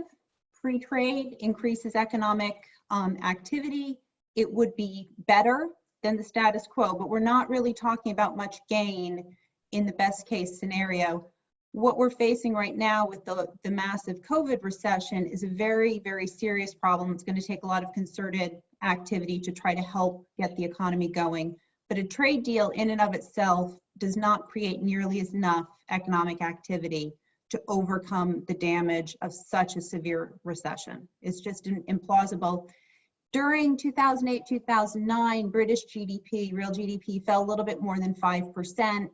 Free trade increases economic activity. It would be better than the status quo, but we're not really talking about much gain in the best case scenario. What we're facing right now with the massive COVID recession is a very, very serious problem. It's going to take a lot of concerted activity to try to help get the economy going. But a trade deal in and of itself does not create nearly as enough economic activity to overcome the damage of such a severe recession. It's just implausible. During 2008-2009, British GDP, real GDP, fell a little bit more than 5%.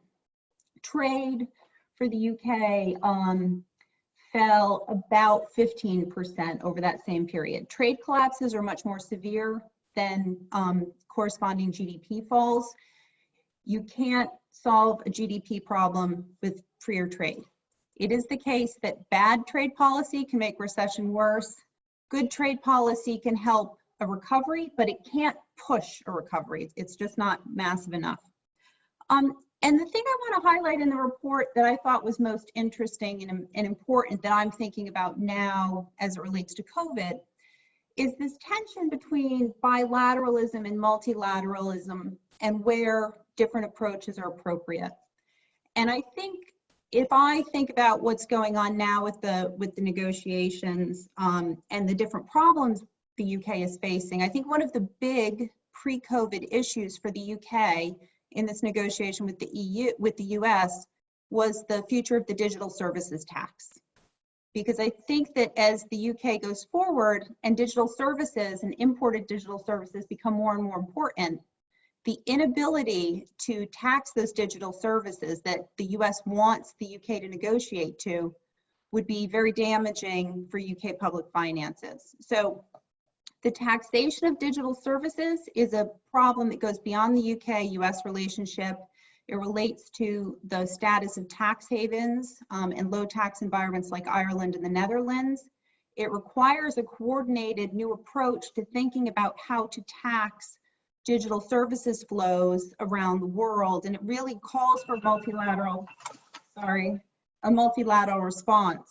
Trade for the UK fell about 15% over that same period. Trade collapses are much more severe than corresponding GDP falls. You can't solve a GDP problem with freer trade. It is the case that bad trade policy can make recession worse. Good trade policy can help a recovery, but it can't push a recovery. It's just not massive enough. And the thing I want to highlight in the report that I thought was most interesting and important that I'm thinking about now as it relates to COVID is this tension between bilateralism and multilateralism and where different approaches are appropriate. And I think if I think about what's going on now with the negotiations and the different problems the UK is facing, I think one of the big pre-COVID issues for the UK in this negotiation with the US was the future of the digital services tax. Because I think that as the UK goes forward and digital services and imported digital services become more and more important, the inability to tax those digital services that the US wants the UK to negotiate to would be very damaging for UK public finances. So the taxation of digital services is a problem that goes beyond the UK-US relationship. It relates to the status of tax havens and low tax environments like Ireland and the Netherlands. It requires a coordinated new approach to thinking about how to tax digital services flows around the world. And it really calls for a multilateral response.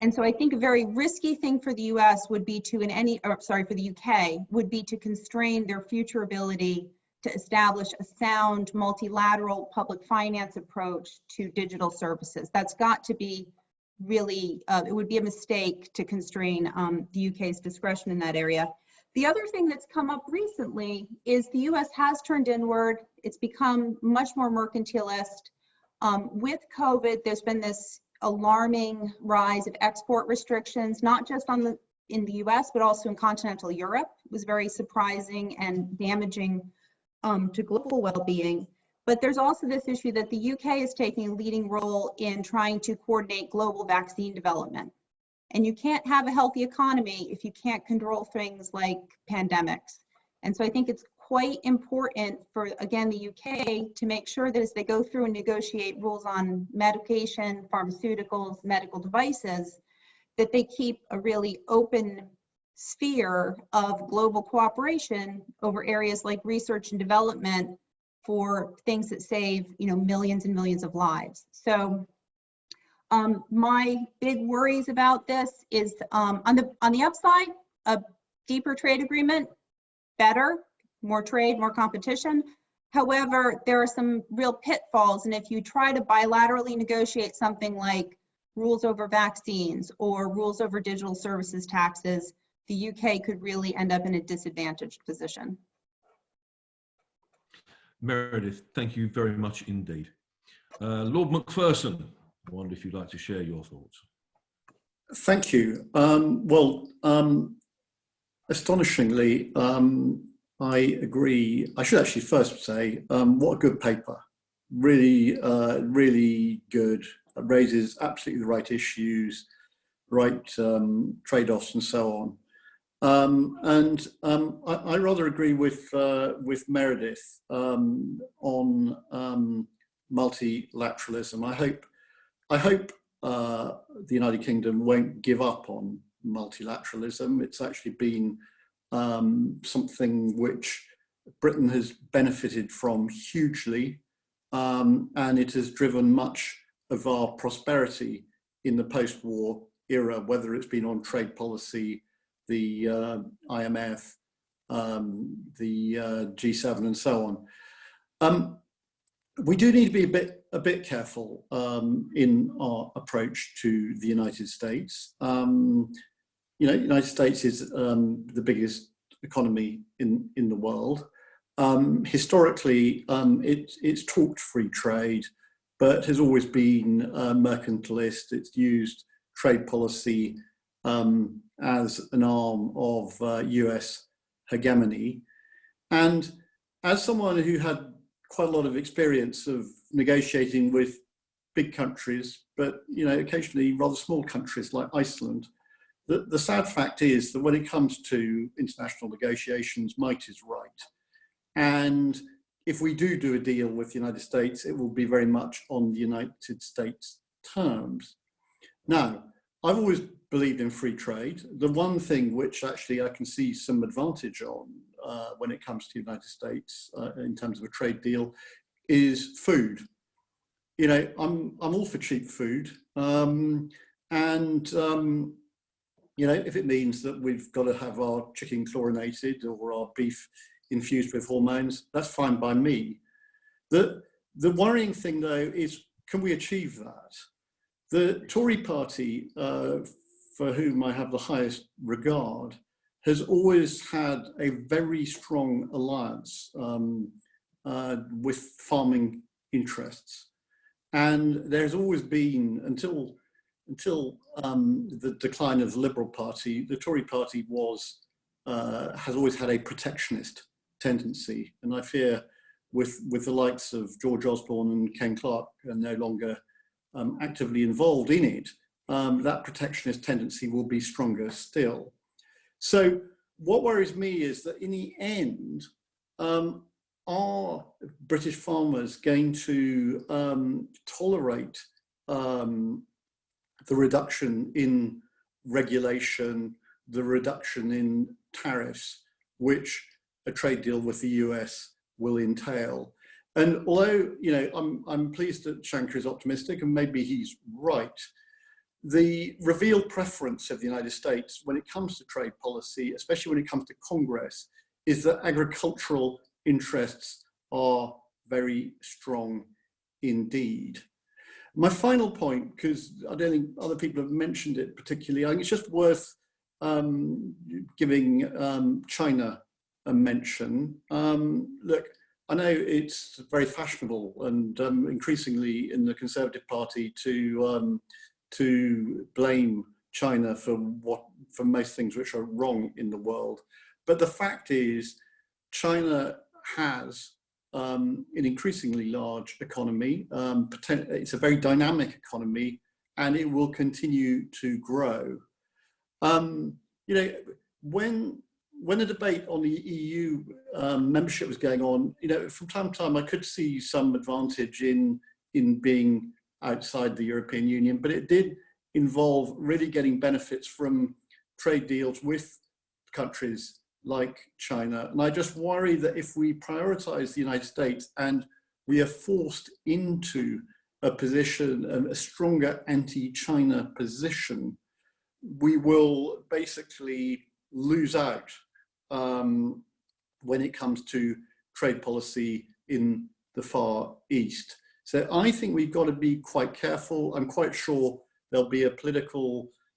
And so I think a very risky thing for the US would be to, for the UK, would be to constrain their future ability to establish a sound multilateral public finance approach to digital services. That's got to be really, it would be a mistake to constrain the UK's discretion in that area. The other thing that's come up recently is the US has turned inward. It's become much more mercantilist. With COVID, there's been this alarming rise of export restrictions, not just in the US, but also in continental Europe. It was very surprising and damaging to global well-being. But there's also this issue that the UK is taking a leading role in trying to coordinate global vaccine development. And you can't have a healthy economy if you can't control things like pandemics. And so I think it's quite important for, again, the UK to make sure that as they go through and negotiate rules on medication, pharmaceuticals, medical devices, that they keep a really open sphere of global cooperation over areas like research and development for things that save, millions and millions of lives. So my big worries about this is on the upside, a deeper trade agreement, better, more trade, more competition. However, there are some real pitfalls, and if you try to bilaterally negotiate something like rules over vaccines or rules over digital services taxes, the UK could really end up in a disadvantaged position. Meredith, thank you very much indeed. Lord Macpherson, I wonder if you'd like to share your thoughts. Thank you. Astonishingly, I agree. I should actually first say, what a good paper. Really, really good. It raises absolutely the right issues, right trade-offs and so on. I rather agree with Meredith on multilateralism. I hope the United Kingdom won't give up on multilateralism. It's actually been something which Britain has benefited from hugely, and it has driven much of our prosperity in the post-war era, whether it's been on trade policy, the IMF, the G7 and so on. We do need to be a bit careful in our approach to the United States. You know, the United States is the biggest economy in the world. Historically, it's talked free trade, but has always been mercantilist. It's used trade policy as an arm of US hegemony. And as someone who had quite a lot of experience of negotiating with big countries, but you know, occasionally rather small countries like Iceland, the sad fact is that when it comes to international negotiations, might is right. And if we do a deal with the United States, it will be very much on the United States terms. Now, I've always believed in free trade. The one thing which actually I can see some advantage on when it comes to the United States in terms of a trade deal is food. You know, I'm all for cheap food, you know, if it means that we've got to have our chicken chlorinated or our beef infused with hormones, that's fine by me. The worrying thing though is, can we achieve that? The Tory party, for whom I have the highest regard, has always had a very strong alliance with farming interests. And there's always been, until the decline of the Liberal Party, the Tory party has always had a protectionist tendency. And I fear with the likes of George Osborne and Ken Clarke are no longer actively involved in it, that protectionist tendency will be stronger still. So what worries me is that in the end, are British farmers going to tolerate the reduction in regulation, the reduction in tariffs, which a trade deal with the US will entail? And although, you know, I'm pleased that Shanker is optimistic, and maybe he's right, the revealed preference of the United States when it comes to trade policy, especially when it comes to Congress, is that agricultural interests are very strong indeed. My final point, because I don't think other people have mentioned it particularly, I think it's just worth giving China a mention. Look, I know it's very fashionable and increasingly in the Conservative Party to blame China for most things which are wrong in the world. But the fact is, China has an increasingly large economy. It's a very dynamic economy, and it will continue to grow. You know, when the debate on the EU membership was going on, you know, from time to time I could see some advantage in being outside the European Union, but it did involve really getting benefits from trade deals with countries like China. And I just worry that if we prioritize the United States and we are forced into a position, a stronger anti-China position, we will basically lose out when it comes to trade policy in the Far East. So I think we've got to be quite careful. I'm quite sure there'll be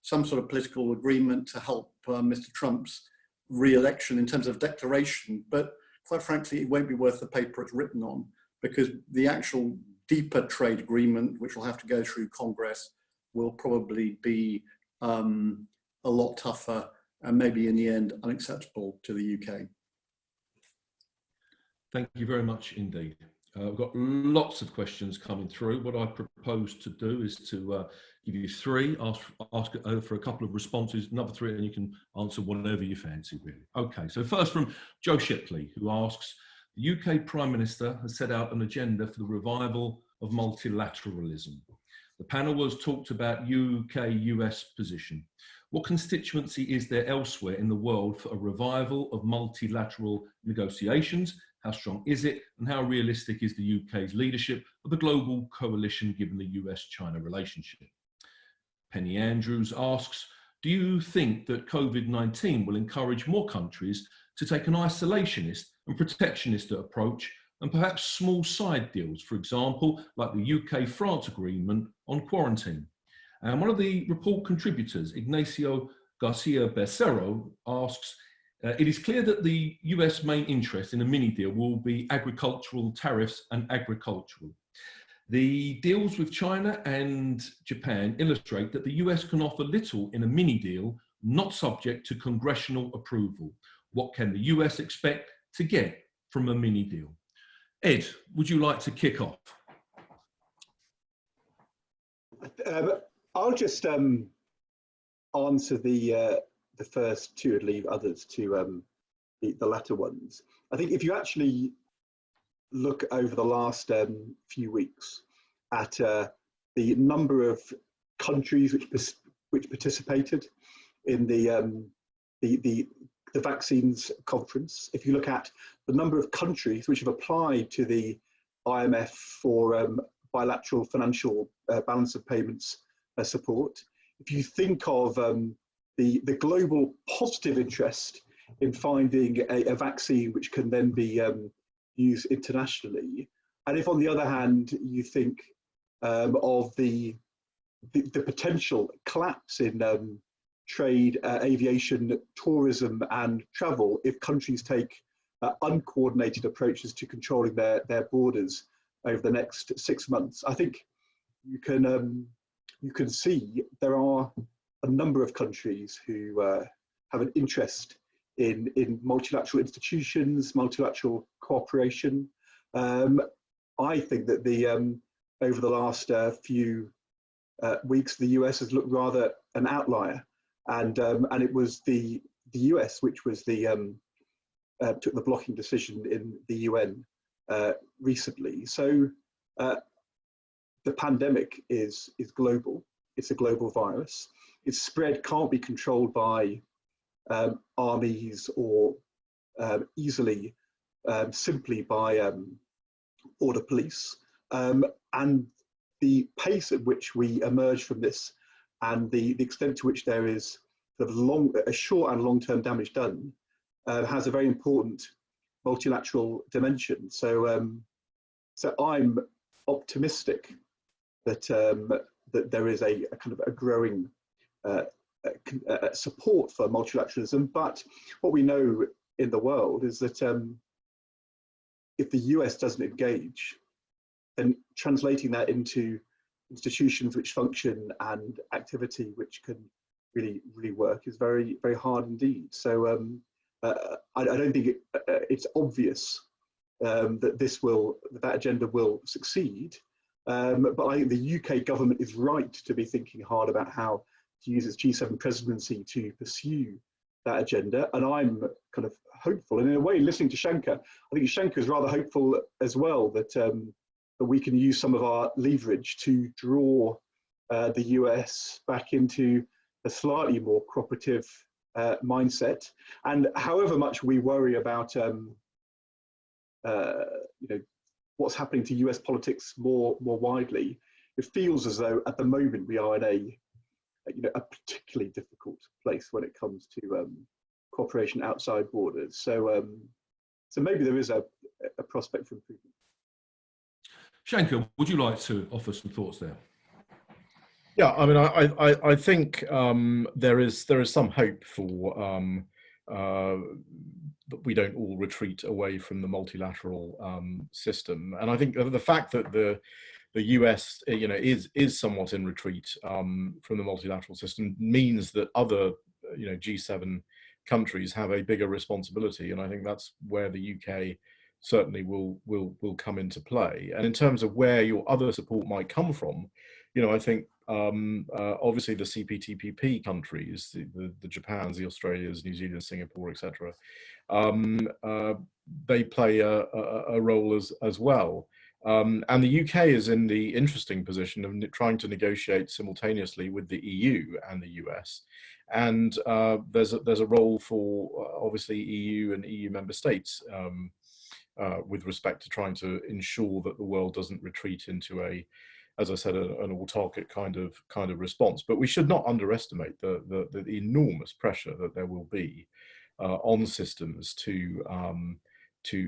some sort of political agreement to help Mr. Trump's re-election in terms of declaration, but quite frankly, it won't be worth the paper it's written on, because the actual deeper trade agreement, which will have to go through Congress, will probably be a lot tougher and maybe in the end unacceptable to the UK. Thank you very much indeed. We've got lots of questions coming through. What I propose to do is to give you three, ask for a couple of responses, another three, and you can answer whatever you fancy, really. Okay, so first from Joe Shipley, who asks, the UK Prime Minister has set out an agenda for the revival of multilateralism. The panel has talked about UK-US position. What constituency is there elsewhere in the world for a revival of multilateral negotiations? How strong is it, and how realistic is the UK's leadership of the global coalition given the US-China relationship? Penny Andrews asks, do you think that COVID-19 will encourage more countries to take an isolationist and protectionist approach and perhaps small side deals, for example, like the UK-France agreement on quarantine? And one of the report contributors, Ignacio Garcia Becerro, asks, it is clear that the US main interest in a mini deal will be agricultural tariffs and agricultural. The deals with China and Japan illustrate that the US can offer little in a mini deal, not subject to congressional approval. What can the US expect to get from a mini deal? Ed, would you like to kick off? I'll just answer the first two and leave others to the latter ones. I think if you actually look over the last few weeks at the number of countries which participated in the vaccines conference, if you look at the number of countries which have applied to the IMF for bilateral financial balance of payments support, if you think of the global positive interest in finding a vaccine which can then be used internationally, and if on the other hand you think of the potential collapse in trade, aviation, tourism and travel if countries take uncoordinated approaches to controlling their borders over the next 6 months, I think you can see there are a number of countries who have an interest in multilateral institutions, multilateral cooperation. I think that over the last few weeks, the US has looked rather an outlier, and it was the US which was took the blocking decision in the UN recently. So the pandemic is global. It's a global virus. Its spread can't be controlled by armies or easily simply by border police. And the pace at which we emerge from this and the extent to which there is sort of a short and long-term damage done has a very important multilateral dimension. So, so I'm optimistic that that there is a kind of a growing support for multilateralism. But what we know in the world is that if the US doesn't engage, then translating that into institutions which function and activity which can really work is very, very hard indeed. So I don't think it's obvious that that agenda will succeed. But I think the UK government is right to be thinking hard about how to use its G7 presidency to pursue that agenda. And I'm kind of hopeful, and in a way, listening to Shanker, I think Shanker is rather hopeful as well that, that we can use some of our leverage to draw the US back into a slightly more cooperative mindset. And however much we worry about what's happening to US politics more widely, it feels as though at the moment we are in a particularly difficult place when it comes to cooperation outside borders. So so maybe there is a prospect for improvement. Shanker, would you like to offer some thoughts there? Yeah, I mean, I think there is some hope for that we don't all retreat away from the multilateral system, and I think the fact that the the US, is somewhat in retreat from the multilateral system, means that other, G7 countries have a bigger responsibility, and I think that's where the UK certainly will come into play. And in terms of where your other support might come from, I think obviously the CPTPP countries, the Japans, the Australias, New Zealand, Singapore, etc., they play a role as well. And the UK is in the interesting position of trying to negotiate simultaneously with the EU and the US. And there's a role for obviously EU and EU member states with respect to trying to ensure that the world doesn't retreat into as I said, an autarkic kind of response. But we should not underestimate the enormous pressure that there will be on systems to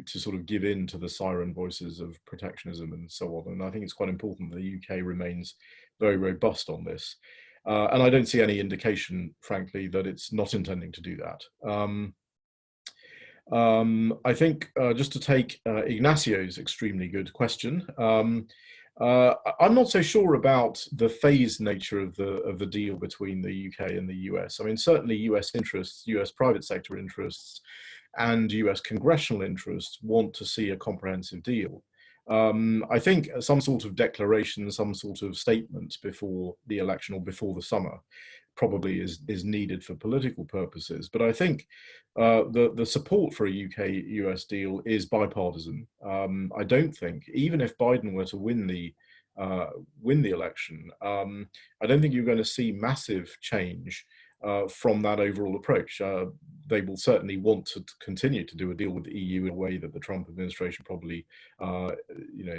sort of give in to the siren voices of protectionism and so on. And I think it's quite important that the UK remains very robust on this. And I don't see any indication, frankly, that it's not intending to do that. I think just to take Ignacio's extremely good question, I'm not so sure about the phased nature of the deal between the UK and the US. I mean, certainly US interests, US private sector interests, and US congressional interests want to see a comprehensive deal. I think some sort of declaration, some sort of statement before the election or before the summer probably is needed for political purposes. But I think the support for a UK-US deal is bipartisan. I don't think, even if Biden were to win the election, I don't think you're going to see massive change from that overall approach. They will certainly want to continue to do a deal with the EU in a way that the Trump administration probably,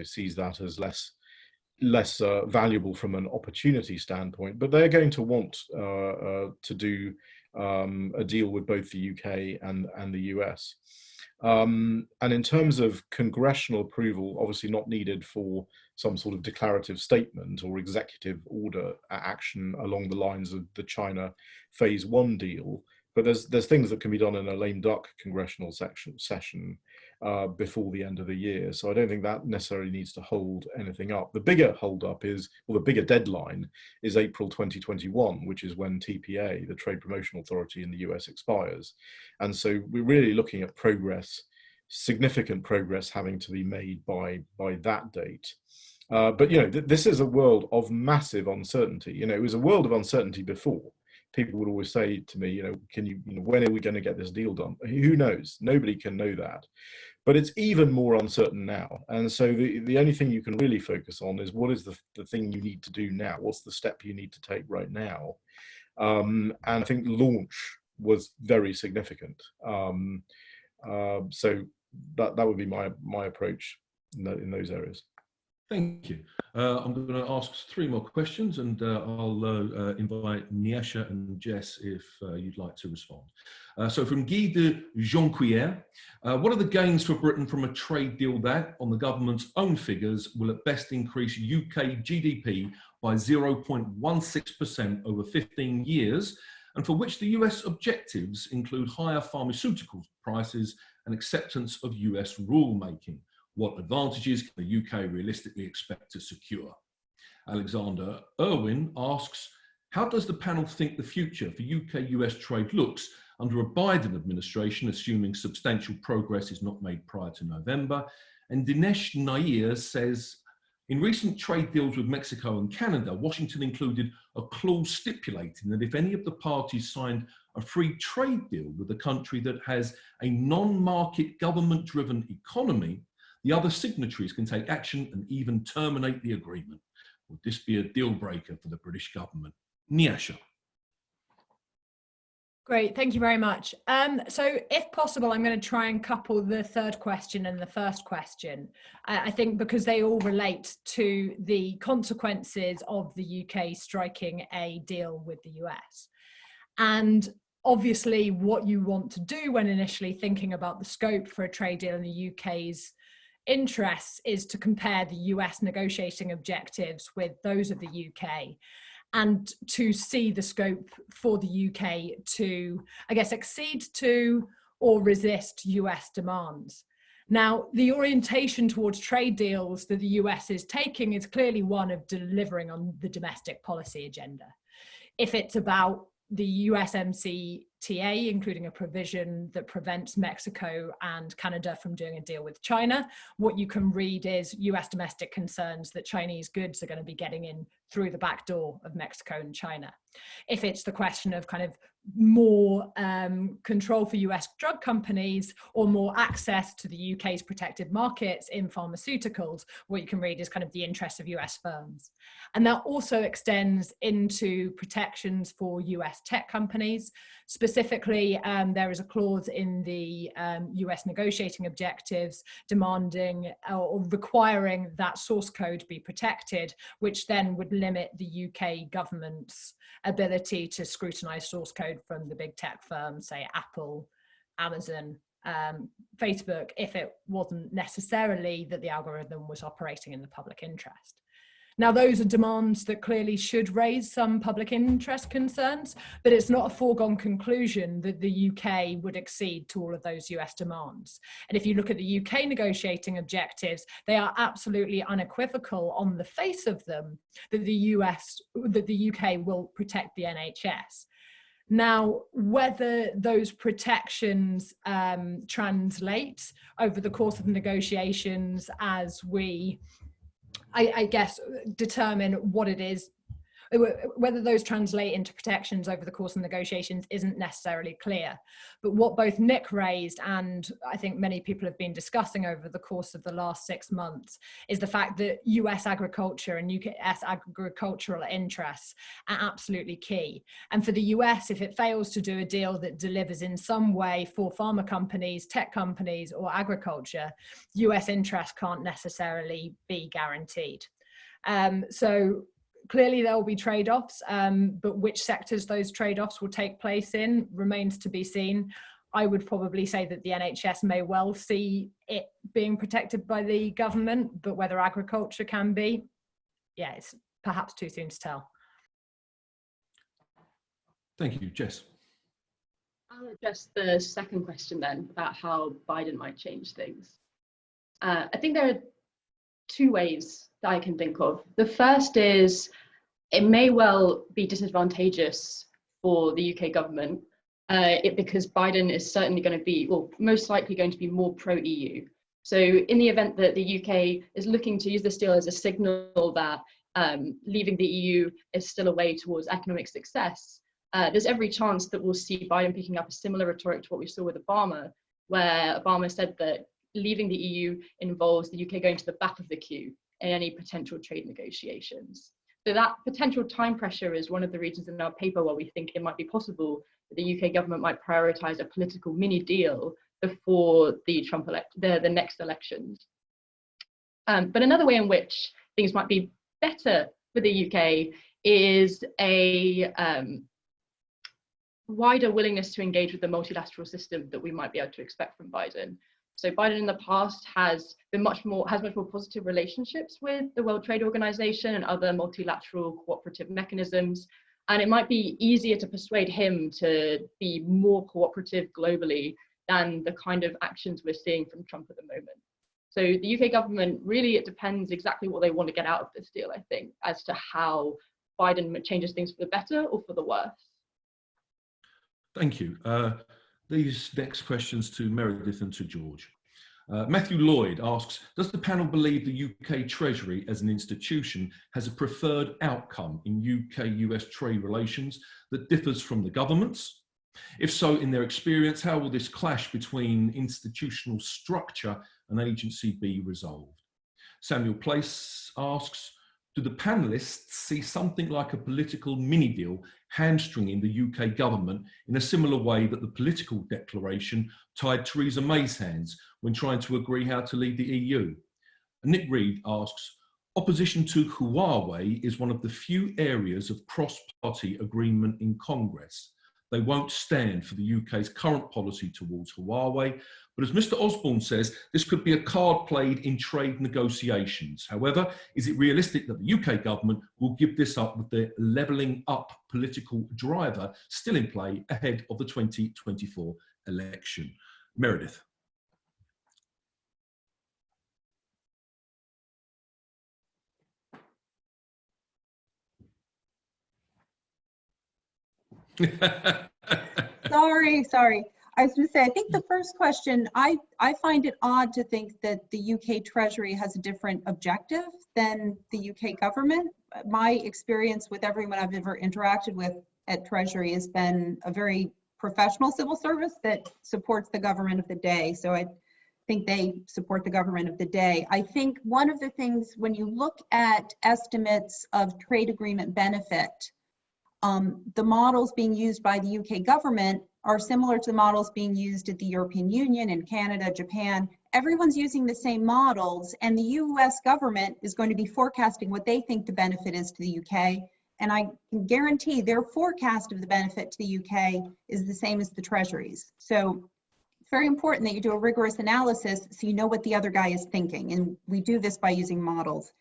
sees that as less valuable from an opportunity standpoint. But they're going to want to do a deal with both the UK and the US. And in terms of congressional approval, obviously not needed for some sort of declarative statement or executive order action along the lines of the China Phase 1 deal. But there's things that can be done in a lame duck congressional session before the end of the year. So I don't think that necessarily needs to hold anything up. The bigger hold up is, or the bigger deadline is April 2021, which is when TPA, the Trade Promotion Authority in the US, expires. And so we're really looking at progress, significant progress having to be made by that date. But this is a world of massive uncertainty. It was a world of uncertainty before. People would always say to me, when are we going to get this deal done? Who knows? Nobody can know that. But it's even more uncertain now. And so the only thing you can really focus on is what is the thing you need to do now? What's the step you need to take right now? And I think launch was very significant. So that would be my approach in those areas. Thank you. I'm going to ask 3 more questions, and I'll invite Nyasha and Jess if you'd like to respond. So from Guy de Jonquière, what are the gains for Britain from a trade deal that, on the government's own figures, will at best increase UK GDP by 0.16% over 15 years, and for which the US objectives include higher pharmaceutical prices and acceptance of US rulemaking? What advantages can the UK realistically expect to secure? Alexander Irwin asks, how does the panel think the future for UK-US trade looks under a Biden administration, assuming substantial progress is not made prior to November? And Dinesh Nair says, in recent trade deals with Mexico and Canada, Washington included a clause stipulating that if any of the parties signed a free trade deal with a country that has a non-market government-driven economy, the other signatories can take action and even terminate the agreement. Would this be a deal breaker for the British government? Nyasha. Great, thank you very much. So if possible, I'm going to try and couple the third question and the first question. I think because they all relate to the consequences of the UK striking a deal with the US. And obviously what you want to do when initially thinking about the scope for a trade deal in the UK's interests is to compare the US negotiating objectives with those of the UK, and to see the scope for the UK to, I guess, accede to or resist US demands. Now, the orientation towards trade deals that the US is taking is clearly one of delivering on the domestic policy agenda. If it's about the USMCTA, including a provision that prevents Mexico and Canada from doing a deal with China, what you can read is US domestic concerns that Chinese goods are going to be getting in through the back door of Mexico and China. If it's the question of kind of more control for US drug companies or more access to the UK's protected markets in pharmaceuticals, what you can read is kind of the interests of US firms. And that also extends into protections for US tech companies. Specifically, there is a clause in the US negotiating objectives demanding or requiring that source code be protected, which then would limit the UK government's ability to scrutinize source code from the big tech firms, say Apple, Amazon, Facebook, if it wasn't necessarily that the algorithm was operating in the public interest. Now, those are demands that clearly should raise some public interest concerns, but it's not a foregone conclusion that the UK would accede to all of those US demands. And if you look at the UK negotiating objectives, they are absolutely unequivocal on the face of them that the UK will protect the NHS. Now, whether those protections translate over the course of negotiations as we I guess, determine what it is, whether those translate into protections over the course of negotiations isn't necessarily clear. But what both Nick raised and I think many people have been discussing over the course of the last 6 months is the fact that US agriculture and US agricultural interests are absolutely key. And for the US, if it fails to do a deal that delivers in some way for pharma companies, tech companies, or agriculture, US interests can't necessarily be guaranteed. So clearly there will be trade-offs, but which sectors those trade-offs will take place in remains to be seen. I would probably say that the NHS may well see it being protected by the government, but whether agriculture can be, yeah, it's perhaps too soon to tell. Thank you, Jess. I'll address the second question then about how Biden might change things. I think there are 2 ways that I can think of. The first is it may well be disadvantageous for the UK government because Biden is certainly going to be, well, most likely going to be more pro-EU. So in the event that the UK is looking to use this deal as a signal that leaving the EU is still a way towards economic success, there's every chance that we'll see Biden picking up a similar rhetoric to what we saw with Obama, where Obama said that leaving the EU involves the UK going to the back of the queue in any potential trade negotiations. So that potential time pressure is one of the reasons in our paper where we think it might be possible that the UK government might prioritise a political mini deal before the the next elections. But another way in which things might be better for the UK is a wider willingness to engage with the multilateral system that we might be able to expect from Biden. So Biden in the past has much more positive relationships with the World Trade Organization and other multilateral cooperative mechanisms. And it might be easier to persuade him to be more cooperative globally than the kind of actions we're seeing from Trump at the moment. So the UK government, really, it depends exactly what they want to get out of this deal, I think, as to how Biden changes things for the better or for the worse. Thank you. These next questions to Meredith and to George. Matthew Lloyd asks, does the panel believe the UK Treasury as an institution has a preferred outcome in UK-US trade relations that differs from the government's? If so, in their experience, how will this clash between institutional structure and agency be resolved? Samuel Place asks, do the panelists see something like a political mini-deal hamstringing the UK government in a similar way that the political declaration tied Theresa May's hands when trying to agree how to lead the EU? And Nick Reed asks, opposition to Huawei is one of the few areas of cross-party agreement in Congress. They won't stand for the UK's current policy towards Huawei, but as Mr. Osborne says, this could be a card played in trade negotiations. However, is it realistic that the UK government will give this up with the levelling up political driver still in play ahead of the 2024 election? Meredith. Sorry. I was going to say, I think the first question, I find it odd to think that the UK Treasury has a different objective than the UK government. My experience with everyone I've ever interacted with at Treasury has been a very professional civil service that supports the government of the day. So I think they support the government of the day. I think one of the things, when you look at estimates of trade agreement benefit, the models being used by the UK government are similar to the models being used at the European Union and Canada, Japan. Everyone's using the same models, and the US government is going to be forecasting what they think the benefit is to the UK. And I can guarantee their forecast of the benefit to the UK is the same as the Treasury's. So it's very important that you do a rigorous analysis so you know what the other guy is thinking. And we do this by using models.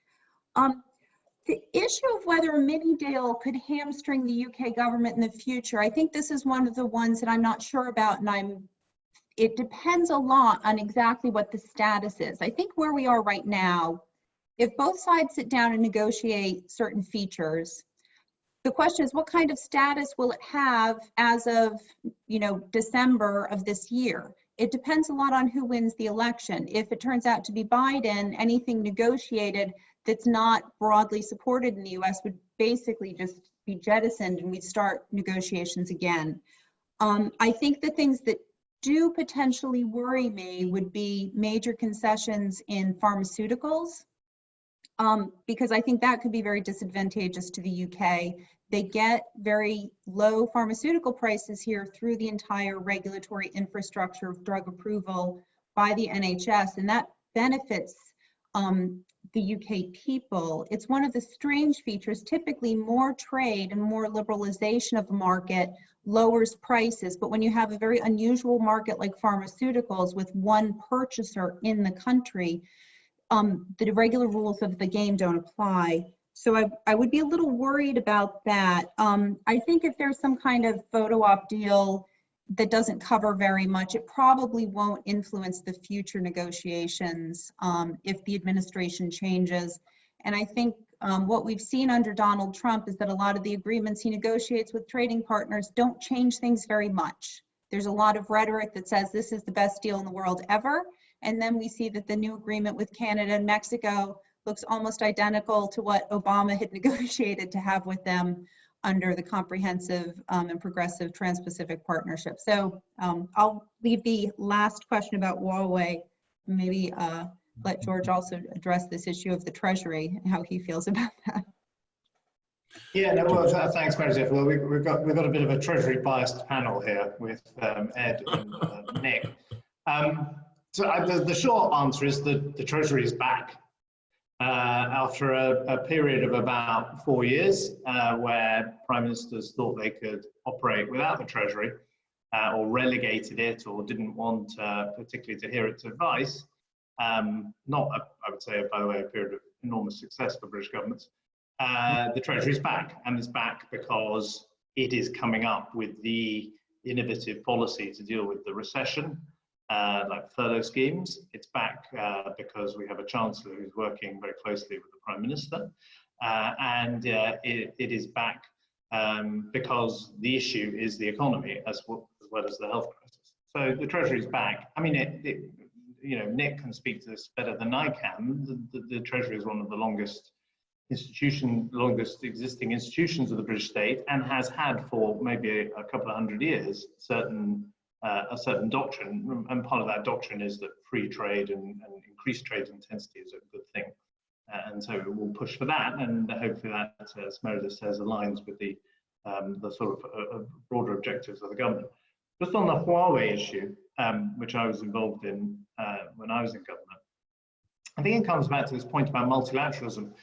The issue of whether a mini deal could hamstring the UK government in the future, I think this is one of the ones that I'm not sure about, and it depends a lot on exactly what the status is. I think where we are right now, if both sides sit down and negotiate certain features, the question is, what kind of status will it have as of, December of this year? It depends a lot on who wins the election. If it turns out to be Biden, anything negotiated that's not broadly supported in the US would basically just be jettisoned and we'd start negotiations again. I think the things that do potentially worry me would be major concessions in pharmaceuticals, because I think that could be very disadvantageous to the UK. They get very low pharmaceutical prices here through the entire regulatory infrastructure of drug approval by the NHS, and that benefits the UK people. It's one of the strange features. Typically, more trade and more liberalization of the market lowers prices, but when you have a very unusual market like pharmaceuticals with one purchaser in the country, the regular rules of the game don't apply. So I would be a little worried about that. I think if there's some kind of photo op deal that doesn't cover very much, it probably won't influence the future negotiations if the administration changes. And I think what we've seen under Donald Trump is that a lot of the agreements he negotiates with trading partners don't change things very much. There's a lot of rhetoric that says this is the best deal in the world ever. And then we see that the new agreement with Canada and Mexico looks almost identical to what Obama had negotiated to have with them under the comprehensive and progressive Trans-Pacific Partnership. So I'll leave the last question about Huawei, maybe let George also address this issue of the Treasury and how he feels about that. Yeah, no, well, thanks, Meredith. Well, we've got a bit of a Treasury biased panel here with Ed and Nick. So the short answer is that the Treasury is back. After a period of about 4 years where prime ministers thought they could operate without the Treasury or relegated it or didn't want particularly to hear its advice, I would say, by the way, a period of enormous success for British governments, the Treasury is back, and it's back because it is coming up with the innovative policy to deal with the recession, like furlough schemes. It's back because we have a Chancellor who's working very closely with the Prime Minister, and it is back because the issue is the economy as well as the health crisis. So the Treasury is back. I mean, Nick can speak to this better than I can. The Treasury is one of the longest existing institutions of the British state, and has had for maybe a couple of hundred years a certain doctrine, and part of that doctrine is that free trade and increased trade intensity is a good thing, and so we'll push for that, and hopefully that, as Meredith says, aligns with the sort of broader objectives of the government. Just on the Huawei issue, which I was involved in when I was in government, I think it comes back to this point about multilateralism.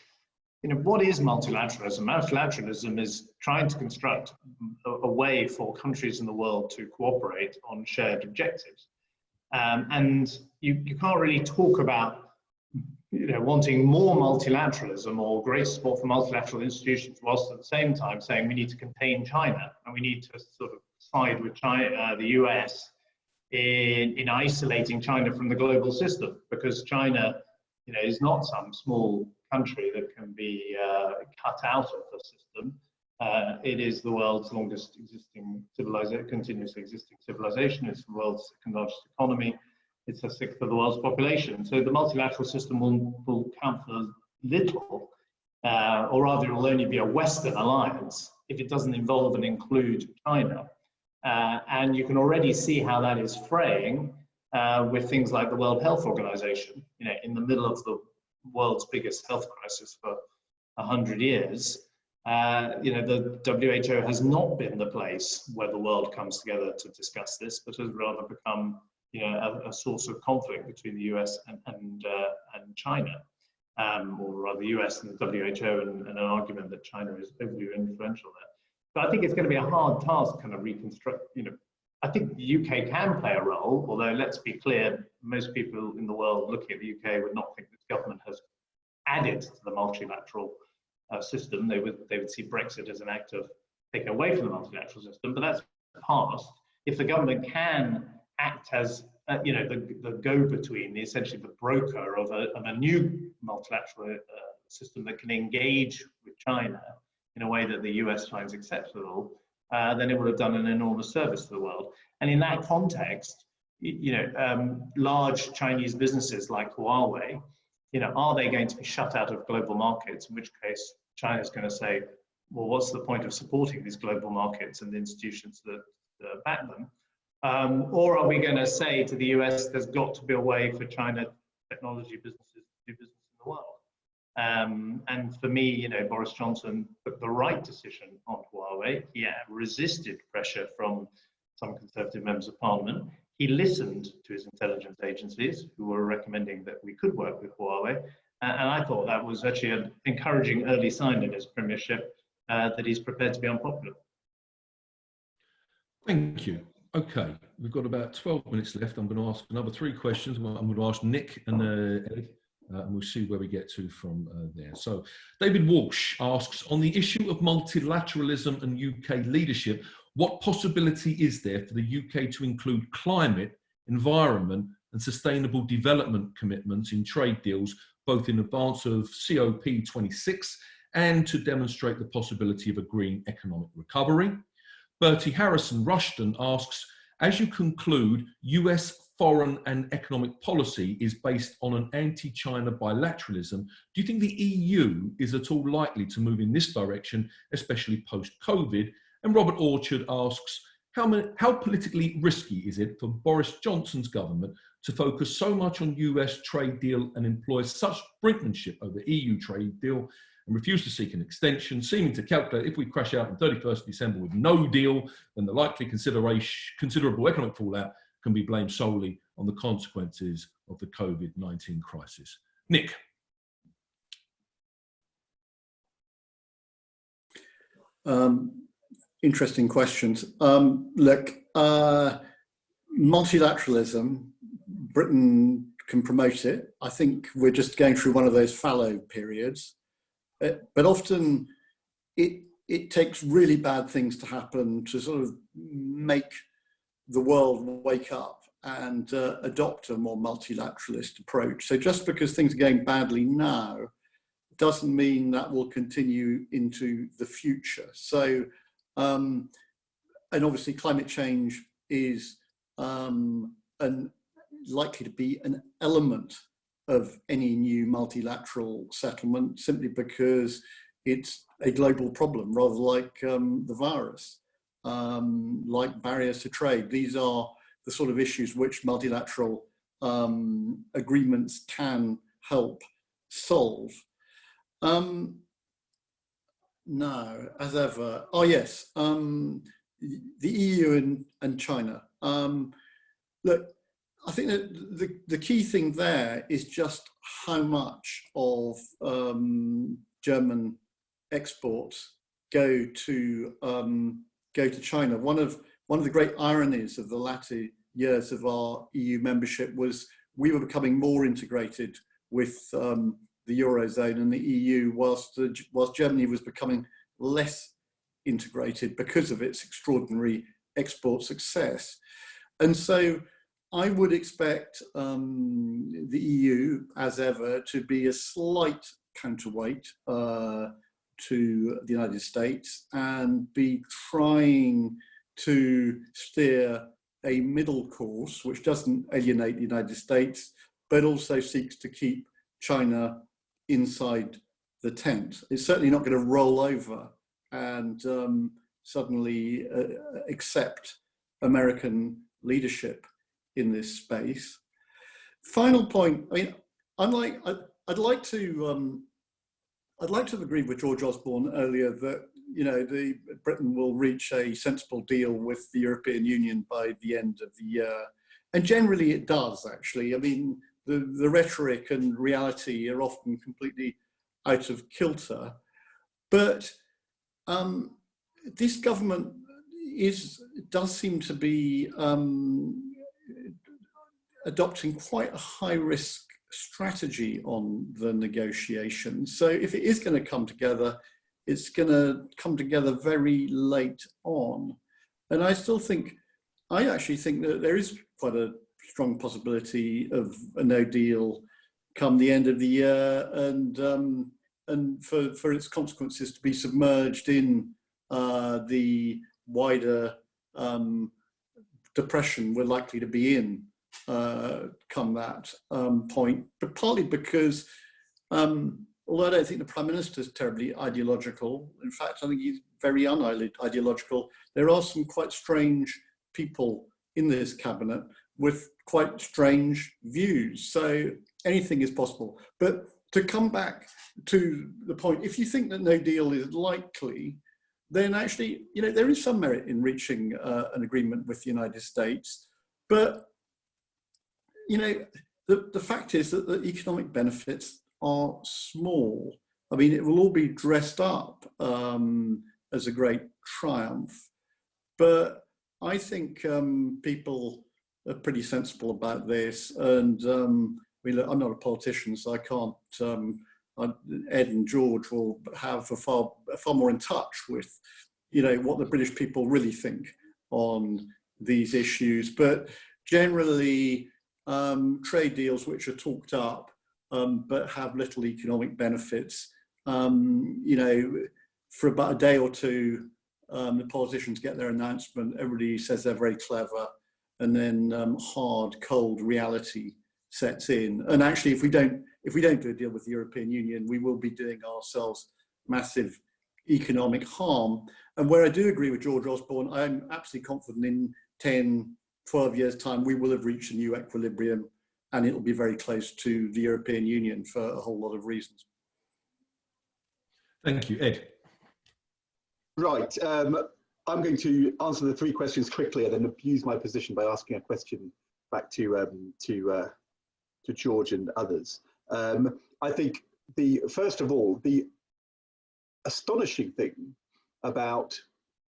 What is multilateralism? Multilateralism is trying to construct a way for countries in the world to cooperate on shared objectives. And you can't really talk about wanting more multilateralism or greater support for multilateral institutions whilst at the same time saying we need to contain China and we need to sort of side with China, the US in isolating China from the global system, because China is not some small country that can be cut out of the system. It is the world's longest existing civilization, continuously existing civilization. It's the world's second largest economy. It's a sixth of the world's population. So the multilateral system will count for little, or rather it will only be a Western alliance if it doesn't involve and include China. And you can already see how that is fraying with things like the World Health Organization, in the middle of the world's biggest health crisis for 100 years. The WHO has not been the place where the world comes together to discuss this, but has rather become, a source of conflict between the US and China, or rather the US and the WHO, and an argument that China is overly influential there. But I think it's going to be a hard task, kind of reconstruct. I think the UK can play a role, although let's be clear, most people in the world looking at the UK would not think the government has added to the multilateral system. They would see Brexit as an act of taking away from the multilateral system, but that's past. If the government can act as the go-between, essentially the broker of a new multilateral system that can engage with China in a way that the US finds acceptable, then it would have done an enormous service to the world. And in that context, large Chinese businesses like Huawei, are they going to be shut out of global markets? In which case, China's going to say, well, what's the point of supporting these global markets and the institutions that back them? Or are we going to say to the US, there's got to be a way for China technology businesses to do business in the world? And for me, Boris Johnson took the right decision on Huawei. He resisted pressure from some Conservative members of Parliament. He listened to his intelligence agencies, who were recommending that we could work with Huawei. And I thought that was actually an encouraging early sign in his premiership that he's prepared to be unpopular. Thank you. Okay, we've got about 12 minutes left. I'm going to ask another 3 questions. I'm going to ask Nick and Eric, and we'll see where we get to from there. So David Walsh asks, on the issue of multilateralism and UK leadership, what possibility is there for the UK to include climate, environment and sustainable development commitments in trade deals, both in advance of COP26 and to demonstrate the possibility of a green economic recovery? Bertie Harrison Rushton asks, as you conclude, US foreign and economic policy is based on an anti-China bilateralism, do you think the EU is at all likely to move in this direction, especially post-COVID? And Robert Orchard asks, how politically risky is it for Boris Johnson's government to focus so much on US trade deal and employ such brinkmanship over EU trade deal and refuse to seek an extension, seeming to calculate if we crash out on 31st December with no deal, then the likely considerable economic fallout can be blamed solely on the consequences of the COVID-19 crisis? Nick. Interesting questions. Look, multilateralism, Britain can promote it. I think we're just going through one of those fallow periods. But often it takes really bad things to happen to sort of make the world wake up and adopt a more multilateralist approach. So just because things are going badly now doesn't mean that will continue into the future. So, and obviously climate change is likely to be an element of any new multilateral settlement, simply because it's a global problem, rather like the virus, like barriers to trade. These are the sort of issues which multilateral agreements can help solve. Now, as ever, oh yes, the EU and China. Look, I think that the key thing there is just how much of German exports go to China. One of the great ironies of the latter years of our EU membership was we were becoming more integrated with the Eurozone and the EU, whilst Germany was becoming less integrated because of its extraordinary export success. And so I would expect the EU, as ever, to be a slight counterweight to the United States and be trying to steer a middle course which doesn't alienate the United States, but also seeks to keep China inside the tent. It's certainly not going to roll over and suddenly accept American leadership in this space. Final point. I mean, I'd like to have agreed with George Osborne earlier that Britain will reach a sensible deal with the European Union by the end of the year, and generally it does. Actually, I mean, the rhetoric and reality are often completely out of kilter, but this government does seem to be adopting quite a high-risk strategy on the negotiations. So if it is going to come together, it's going to come together very late on. And I actually think that there is quite a strong possibility of a no deal come the end of the year, and for its consequences to be submerged in the wider depression we're likely to be in come that point, but partly because although I don't think the Prime Minister is terribly ideological, in fact I think he's very unideological, there are some quite strange people in this cabinet with quite strange views, so anything is possible. But to come back to the point, if you think that no deal is likely, then actually, there is some merit in reaching an agreement with the United States. But, the fact is that the economic benefits are small. I mean, it will all be dressed up as a great triumph. But I think people are pretty sensible about this. And look, I'm not a politician, so I can't, Ed and George will have far more in touch with, what the British people really think on these issues. But generally, trade deals which are talked up but have little economic benefits, for about a day or two, the politicians get their announcement, everybody says they're very clever, and then hard, cold reality sets in. And actually, if we don't do a deal with the European Union, we will be doing ourselves massive economic harm. And where I do agree with George Osborne, I'm absolutely confident in 10, 12 years' time, we will have reached a new equilibrium, and it'll be very close to the European Union for a whole lot of reasons. Thank you, Ed. Right. I'm going to answer the three questions quickly and then abuse my position by asking a question back to George and others. I think first of all, the astonishing thing about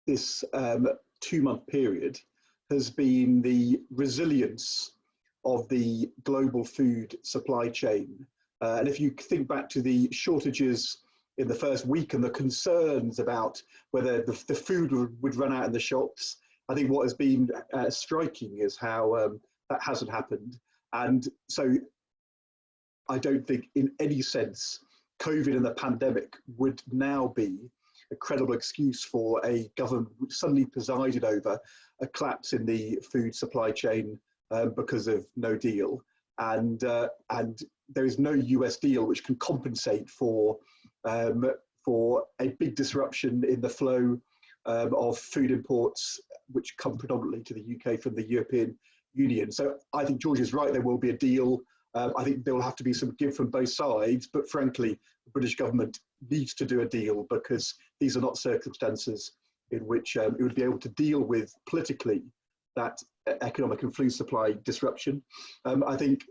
this 2-month period has been the resilience of the global food supply chain. And if you think back to the shortages in the first week and the concerns about whether the food would run out in the shops, I think what has been striking is how that hasn't happened. And so I don't think in any sense COVID and the pandemic would now be a credible excuse for a government which suddenly presided over a collapse in the food supply chain because of no deal. And there is no US deal which can compensate for a big disruption in the flow of food imports, which come predominantly to the UK from the European Union. So I think George is right, there will be a deal. I think there will have to be some give from both sides, but frankly, the British government needs to do a deal because these are not circumstances in which it would be able to deal with politically that economic and food supply disruption. I think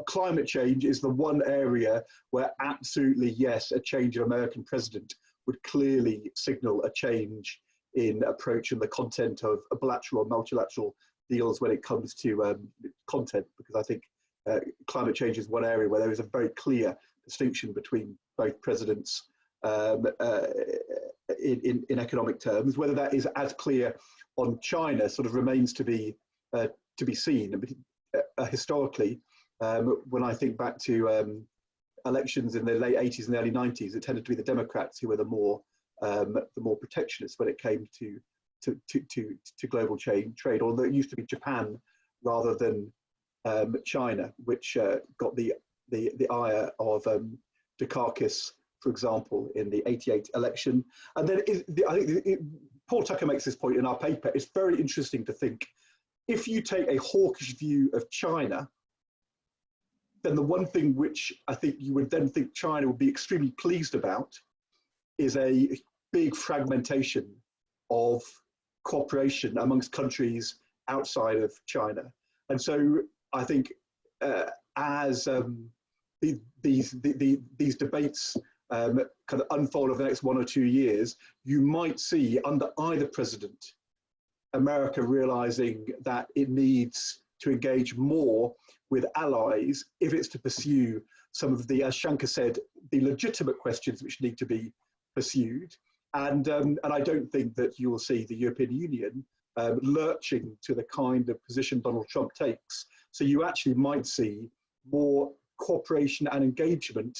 climate change is the one area where absolutely, yes, a change of American president would clearly signal a change in approach and the content of bilateral or multilateral deals when it comes to content, because I think climate change is one area where there is a very clear distinction between both presidents in economic terms. Whether that is as clear on China sort of remains to be seen. Historically, when I think back to elections in the late 80s and early 90s, it tended to be the Democrats who were the more protectionist when it came to global trade, although it used to be Japan rather than China, which got the ire of Dukakis, for example, in the '88 election. And then I think Paul Tucker makes this point in our paper. It's very interesting to think, if you take a hawkish view of China, then the one thing which I think you would then think China would be extremely pleased about is a big fragmentation of cooperation amongst countries outside of China. And so I think as these debates kind of unfold over the next 1 or 2 years, you might see under either president, America realizing that it needs to engage more with allies if it's to pursue some of the, as Shanker said, the legitimate questions which need to be pursued. And I don't think that you will see the European Union lurching to the kind of position Donald Trump takes. So you actually might see more cooperation and engagement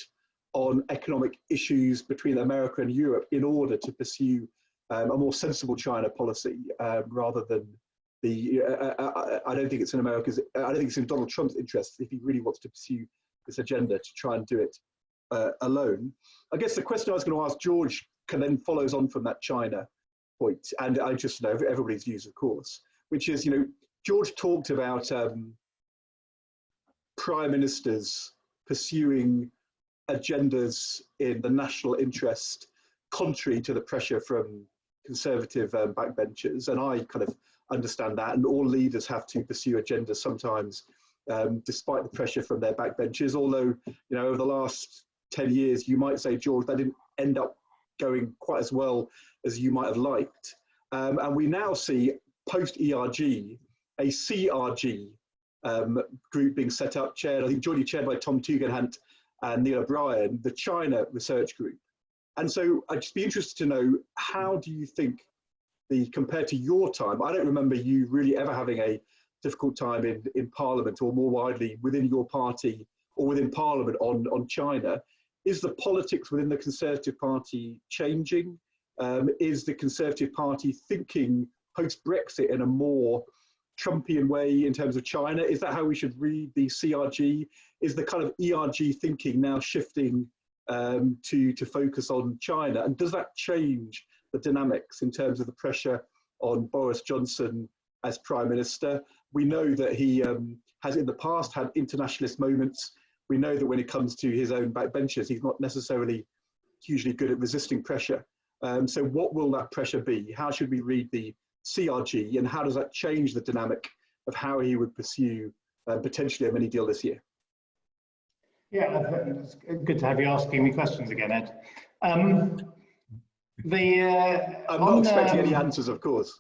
on economic issues between America and Europe in order to pursue a more sensible China policy, rather than the, I don't think it's in America's, I don't think it's in Donald Trump's interest if he really wants to pursue this agenda to try and do it alone. I guess the question I was going to ask George then follows on from that China point, and I just know everybody's views, of course, which is, George talked about prime ministers pursuing agendas in the national interest, contrary to the pressure from conservative backbenchers, and I kind of understand that, and all leaders have to pursue agendas sometimes, despite the pressure from their backbenchers, although, over the last 10 years, you might say, George, that didn't end up going quite as well as you might have liked. And we now see, post-ERG, a CRG group being set up, I think jointly chaired by Tom Tugendhat and Neil O'Brien, the China Research Group. And so I'd just be interested to know, how do you think, compared to your time, I don't remember you really ever having a difficult time in Parliament, or more widely within your party or within Parliament on China. Is the politics within the Conservative Party changing? Is the Conservative Party thinking post-Brexit in a more Trumpian way in terms of China? Is that how we should read the CRG? Is the kind of ERG thinking now shifting to focus on China? And does that change the dynamics in terms of the pressure on Boris Johnson as Prime Minister? We know that he has in the past had internationalist moments. We know that when it comes to his own backbenchers, he's not necessarily hugely good at resisting pressure. So what will that pressure be? How should we read the CRG, and how does that change the dynamic of how he would pursue potentially a mini deal this year? Yeah, it's good to have you asking me questions again, Ed. I'm not expecting any answers, of course.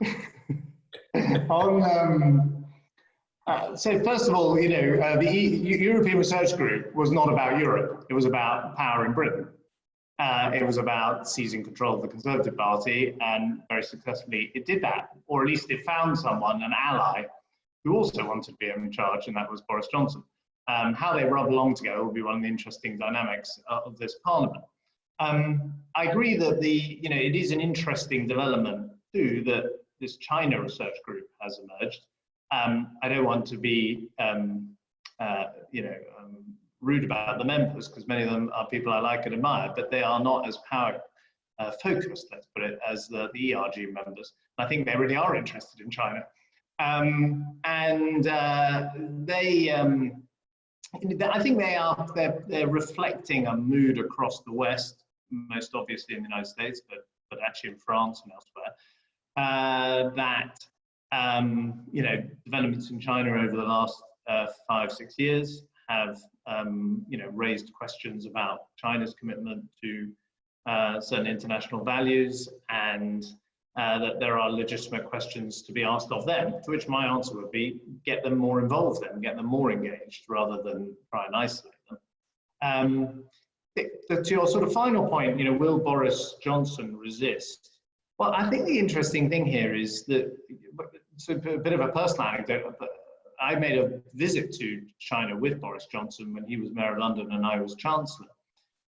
So first of all, the European Research Group was not about Europe. It was about power in Britain. It was about seizing control of the Conservative Party, and very successfully it did that, or at least it found someone, an ally, who also wanted to be in charge, and that was Boris Johnson. How they rub along together will be one of the interesting dynamics of this Parliament. I agree that it is an interesting development too that this China Research Group has emerged. I don't want to be, rude about the members, because many of them are people I like and admire, but they are not as power focused, let's put it, as the ERG members. I think they really are interested in China. I think they're reflecting a mood across the West, most obviously in the United States, but actually in France and elsewhere, that developments in China over the last 5-6 years have raised questions about China's commitment to certain international values, and that there are legitimate questions to be asked of them, to which my answer would be, get them more involved then, get them more engaged, rather than try and isolate them. To your sort of final point, will Boris Johnson resist? Well, I think the interesting thing here is that, it's a bit of a personal anecdote, but I made a visit to China with Boris Johnson when he was Mayor of London and I was Chancellor.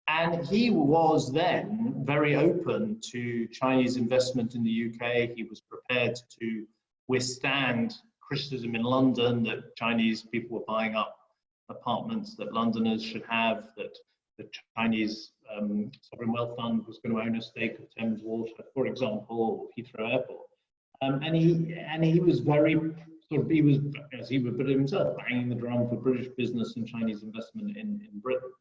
And he was then very open to Chinese investment in the UK. He was prepared to withstand criticism in London that Chinese people were buying up apartments that Londoners should have, that the Chinese sovereign wealth fund was going to own a stake of Thames Water, for example, or Heathrow Airport. And he was very he was, as he would put it himself, banging the drum for British business and Chinese investment in Britain.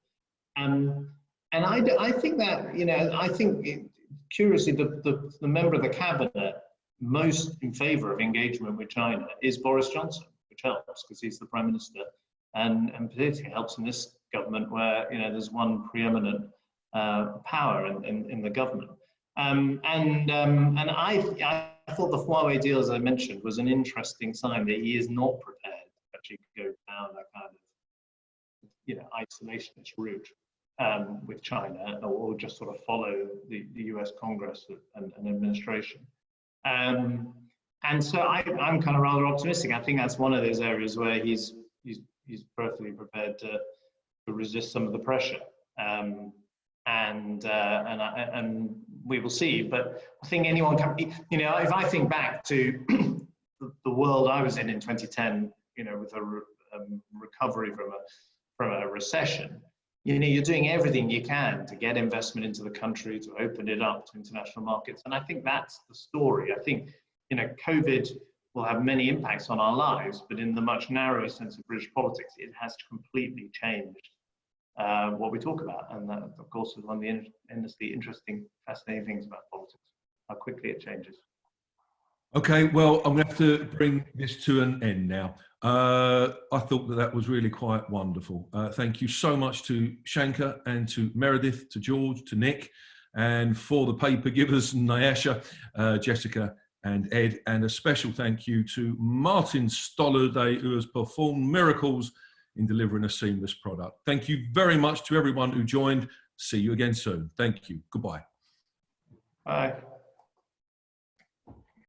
And I think that, I think curiously the member of the cabinet most in favour of engagement with China is Boris Johnson, which helps because he's the Prime Minister, and particularly helps in this government where there's one preeminent power in the government. And I thought the Huawei deal, as I mentioned, was an interesting sign that he is not prepared to actually go down a kind of isolationist route with China, or just sort of follow the US Congress and administration. And so I'm kind of rather optimistic. I think that's one of those areas where he's perfectly prepared to resist some of the pressure. And we will see. But I think anyone can, if I think back to the world I was in 2010, with a recovery from a recession, you're doing everything you can to get investment into the country, to open it up to international markets. And I think that's the story. I think, COVID will have many impacts on our lives, but in the much narrower sense of British politics, it has completely changed what we talk about. And that, of course, is one of the endlessly interesting, fascinating things about politics, how quickly it changes. Okay, well, I'm going to have to bring this to an end now. I thought that was really quite wonderful. Thank you so much to Shanker and to Meredith, to George, to Nick, and for the paper givers, Nyasha, Jessica and Ed, and a special thank you to Martin Stollarday, who has performed miracles in delivering a seamless product. Thank you very much to everyone who joined. See you again soon. Thank you. Goodbye. Bye.